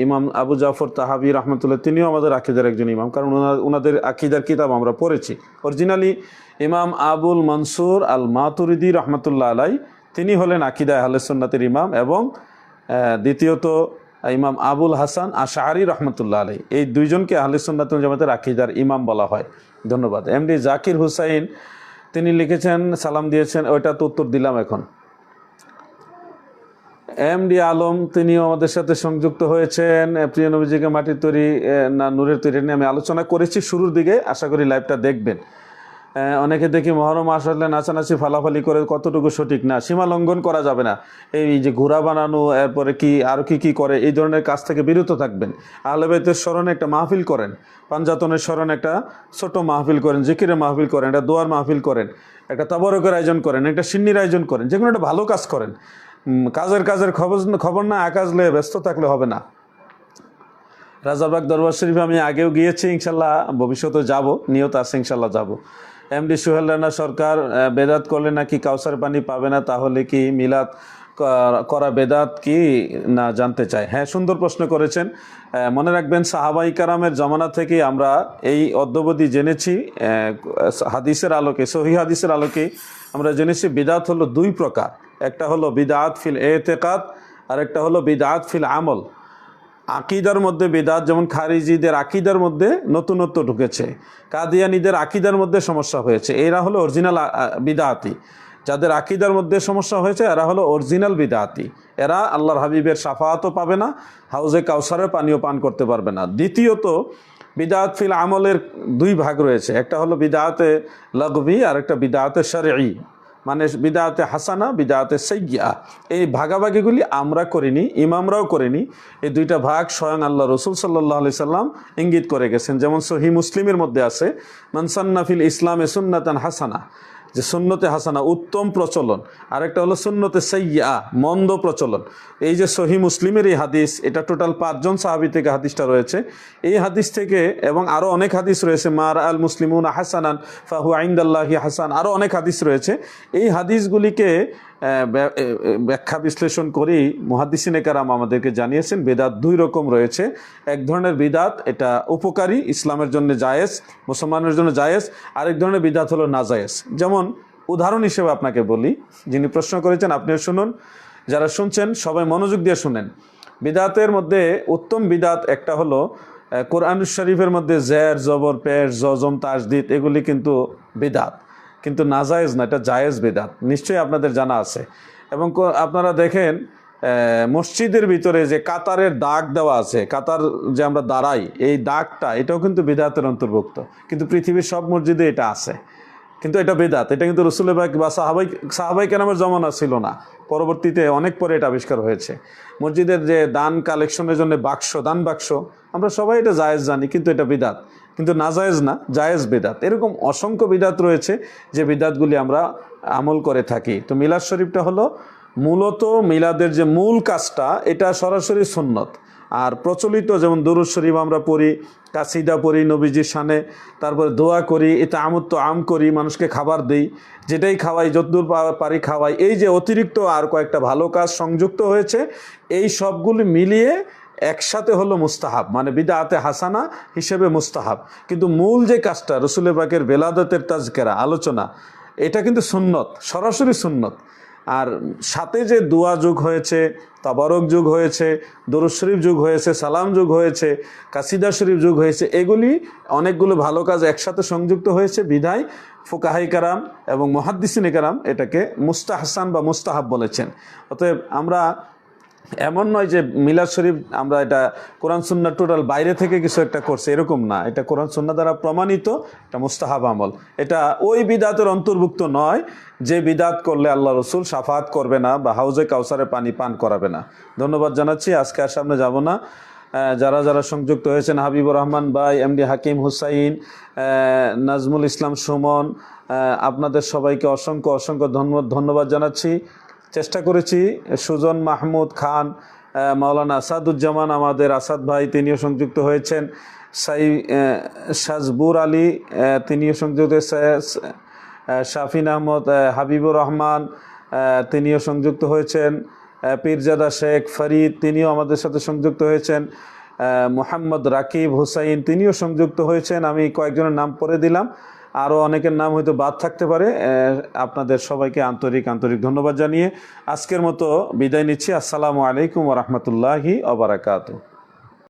ইমাম আবু জাফর তাহাবি রহমতুল্লাহ, তিনিও আমাদের আকিদার একজন ইমাম, কারণ ওনাদের আকিদার কিতাব আমরা পড়েছি। অরিজিনালি ইমাম আবুল মনসুর আল মাতুরিদি রহমতুল্লাহ আলাই, তিনি হলেন আকিদা আহলে সুন্নাতের ইমাম, এবং দ্বিতীয়ত ইমাম আবুল হাসান আশআরি রহমতুল্লাহ আলাই। এই 2 জনকে আহলে সুন্নাত ওয়াল জামাতের আকিদার ইমাম বলা হয়। ধন্যবাদ। এমডি জাকির হুসাইন, তিনি লিখেছেন, সালাম দিয়েছেন, ওইটা তো উত্তর দিলাম। এখন এমডি আলম, তিনিও আমাদের সাথে সংযুক্ত হয়েছেন। প্রিয় নবীজিকে মাটির তৈরি না নূরের তৈরি নিয়ে আমি আলোচনা করেছি শুরুর দিকে, আশা করি লাইভটা দেখবেন। অনেকে দেখি মহরম আসলে নাচানাচি ফালাফালি করে, কতটুকু সঠিক না, সীমা লঙ্ঘন করা যাবে না। এই যে ঘোড়া বানানো, এরপরে কি আরও কি করে, এই ধরনের কাজ থেকে বিরত থাকবেন। আহলে বাইতের স্মরণে একটা মাহফিল করেন, পাঞ্জাতনের স্মরণে একটা ছোট মাহফিল করেন, জিকিরের মাহফিল করেন, একটা দোয়ার মাহফিল করেন, একটা তাবারকের আয়োজন করেন, একটা সিন্নির আয়োজন করেন, যে কোনো একটা ভালো কাজ করেন। কাজের খবর না আকাশ লয়ে ব্যস্ত থাকলে হবে না। রাজারবাগ দরবার শরীফে আমি আগেও গিয়েছি, ইনশাল্লাহ ভবিষ্যতে যাব, নিয়ত আছে ইনশাল্লাহ যাব। এমডি সোহেল রানা সরকার, বেদাত করলে নাকি কাউসার পানি পাবে না, তাহলে কি মিলাদ করা বেদাত কি না জানতে চাই। হ্যাঁ, সুন্দর প্রশ্ন করেছেন। মনে রাখবেন, সাহাবাই কারামের জমানা থেকে আমরা এই অদ্যবধি জেনেছি, হাদিসের আলোকে, সহি হাদিসের আলোকে আমরা জেনেছি বিদাত হলো দুই প্রকার। একটা হলো বিদাত ফিল এতেকাদ, আর একটা হলো বিদাত ফিল আমল। আকিদার মধ্যে বিদাত, যেমন খারিজিদের আকিদার মধ্যে নতুনত্ব ঢুকেছে, কাদিয়ানীদের আকিদার মধ্যে সমস্যা হয়েছে, এরা হলো অরিজিনাল বিদাতি। যাদের আকিদার মধ্যে সমস্যা হয়েছে এরা হলো অরিজিনাল বিদাতি। এরা আল্লাহর হাবিবের শাফাআতও পাবে না, হাউজে কাউসারের পানীয় পান করতে পারবে না। দ্বিতীয়ত, বিদাত ফিল আমলের দুই ভাগ রয়েছে, একটা হলো বিদাতে লাগবি আর একটা বিদাতে শরঈ, মানে বিদাতে হাসানা, বিদাতে সাইয়্যা। এই ভাগাভাগিগুলি আমরা করিনি, ইমামরাও করিনি। এই দুইটা ভাগ স্বয়ং আল্লাহ রসুল সাল্লাল্লাহু আলাইহি সাল্লাম ইঙ্গিত করে গেছেন। যেমন সহিহ মুসলিমের মধ্যে আছে, মান সান্না ফিল ইসলামে সুন্নাতান হাসানা, যে সুন্নতে হাসানা উত্তম প্রচলন, আরেকটা হলো সুন্নতে সাইয়্যা মন্দ প্রচলন। এই যে সহিহ মুসলিমের এই হাদিস, এটা টোটাল 5 জন সাহাবী থেকে হাদিসটা রয়েছে। এই হাদিস থেকে এবং আরও অনেক হাদিস রয়েছে, মার আল মুসলিমুন হাসানান ফাহু ইনদাল্লাহি হাসান, আরও অনেক হাদিস রয়েছে। এই হাদিসগুলিকে ব্যাখ্যা বিশ্লেষণ করেই মুহাদ্দিসিনে কেরাম আমাদেরকে জানিয়েছেন বেদাত দুই রকম রয়েছে। এক ধরনের বিদাত এটা উপকারী, ইসলামের জন্য জায়েজ, মুসলমানের জন্য জায়েজ। আরেক ধরনের বিদাত হলো নাজায়েজ। যেমন উদাহরণ হিসেবে আপনাকে বলি, যিনি প্রশ্ন করেছেন আপনিও শুনুন, যারা শুনছেন সবাই মনোযোগ দিয়ে শুনেন। বিদাতের মধ্যে উত্তম বিদাত একটা হলো কোরআন শরীফের মধ্যে জের, জবর, পেশ, জজম, তাসদিদ, এগুলি কিন্তু বিদাত, কিন্তু নাজায়েজ না, এটা জায়েজ বিদাত, নিশ্চয়ই আপনাদের জানা আছে। এবং আপনারা দেখেন মসজিদের ভিতরে যে কাতারের দাগ দেওয়া আছে, কাতার যে আমরা দাঁড়াই, এই দাগটা এটাও কিন্তু বিদাতের অন্তর্ভুক্ত, কিন্তু পৃথিবীর সব মসজিদে এটা আছে, কিন্তু এটা বেদাত। এটা কিন্তু রসুল বা সাহাবাই কেরামের জমানা ছিল না, পরবর্তীতে অনেক পরে এটা আবিষ্কার হয়েছে। মসজিদের যে দান কালেকশনের জন্য বাক্স, দান বাক্স, আমরা সবাই এটা জায়েজ জানি, কিন্তু এটা বিদাত, কিন্তু নাজায়েজ না, জায়েজ বিদাত। এরকম অসংখ্য বিদাত রয়েছে যে বিদাতগুলি আমরা আমল করে থাকি। তো মিলাদ শরীফটা হলো মূলত মিলাদের যে মূল কাজটা, এটা সরাসরি সুন্নত। আর প্রচলিত যেমন দুরূদ শরীফ আমরা পড়ি, কাসিদা পড়ি নবীজির শানে, তারপরে দোয়া করি, এটা আমত্ত আম করি, মানুষকে খাবার দেই, যেটাই খাওয়াই, যতদূর পারি খাওয়াই, এই যে অতিরিক্ত আর কয়েকটা ভালো কাজ সংযুক্ত হয়েছে, এই সবগুলি মিলিয়ে একসাথে হলো মুস্তাহাব, মানে বিদআতে হাসানা হিসেবে মুস্তাহাব। কিন্তু মূল যে কাজটা রসুল পাকের বেলাদতের তাজকেরা আলোচনা, এটা কিন্তু সুন্নত, সরাসরি সুন্নত। আর সাথে যে দোয়া যুগ হয়েছে, তাবারক যুগ হয়েছে, দরুদ শরীফ যুগ হয়েছে, সালাম যুগ হয়েছে, কাসিদা শরীফ যুগ হয়েছে, এগুলি অনেকগুলো ভালো কাজ একসাথে সংযুক্ত হয়েছে বিধায় ফুকাহাই কারাম এবং মুহাদ্দিসিনে কারাম এটাকে মুস্তাহসান বা মুস্তাহাব বলেছেন। অতএব আমরা এমন নয় যে মিলাদ শরীফ আমরা এটা কোরআন সুন্নাহ টোটাল বাইরে থেকে কিছু একটা করছে, এরকম না। এটা কোরআন সুন্নাহ দ্বারা প্রমাণিত, এটা মুস্তাহাব আমল। এটা ওই বিদাতের অন্তর্ভুক্ত নয় যে বিদাত করলে আল্লাহ রসুল শাফাত করবে না বা হাউজে কাউসারে পানি পান করাবে না। ধন্যবাদ জানাচ্ছি। আজকে আর সামনে যাব না। যারা যারা সংযুক্ত হয়েছেন, হাবিবুর রহমান ভাই, এমডি হাকিম হুসাইন, নাজমুল ইসলাম সুমন, আপনাদের সবাইকে অসংখ্য অসংখ্য ধন্যবাদ জানাচ্ছি। চেষ্টা করেছি। সুজন মাহমুদ খান, মাওলানা আসাদুজ্জামান, আমাদের আসাদ ভাই, তিনিও সংযুক্ত হয়েছেন। সাজবুর আলী, তিনিও সংযুক্ত হয়েছেন। শাফিন আহমদ, হাবিবুর রহমান, তিনিও সংযুক্ত হয়েছেন। পীরজাদা শেখ ফরিদ, তিনিও আমাদের সাথে সংযুক্ত হয়েছেন। মোহাম্মদ রাকিব হুসাইন, তিনিও সংযুক্ত হয়েছেন। আমি কয়েকজনের নাম পড়ে দিলাম, আরও অনেকের নাম হয়তো বাদ থাকতে পারে। আপনাদের সবাইকে আন্তরিক ধন্যবাদ জানিয়ে আজকের মতো বিদায় নিচ্ছি। আসসালামু আলাইকুম ওয়া রাহমাতুল্লাহি ওয়া বারাকাতুহু।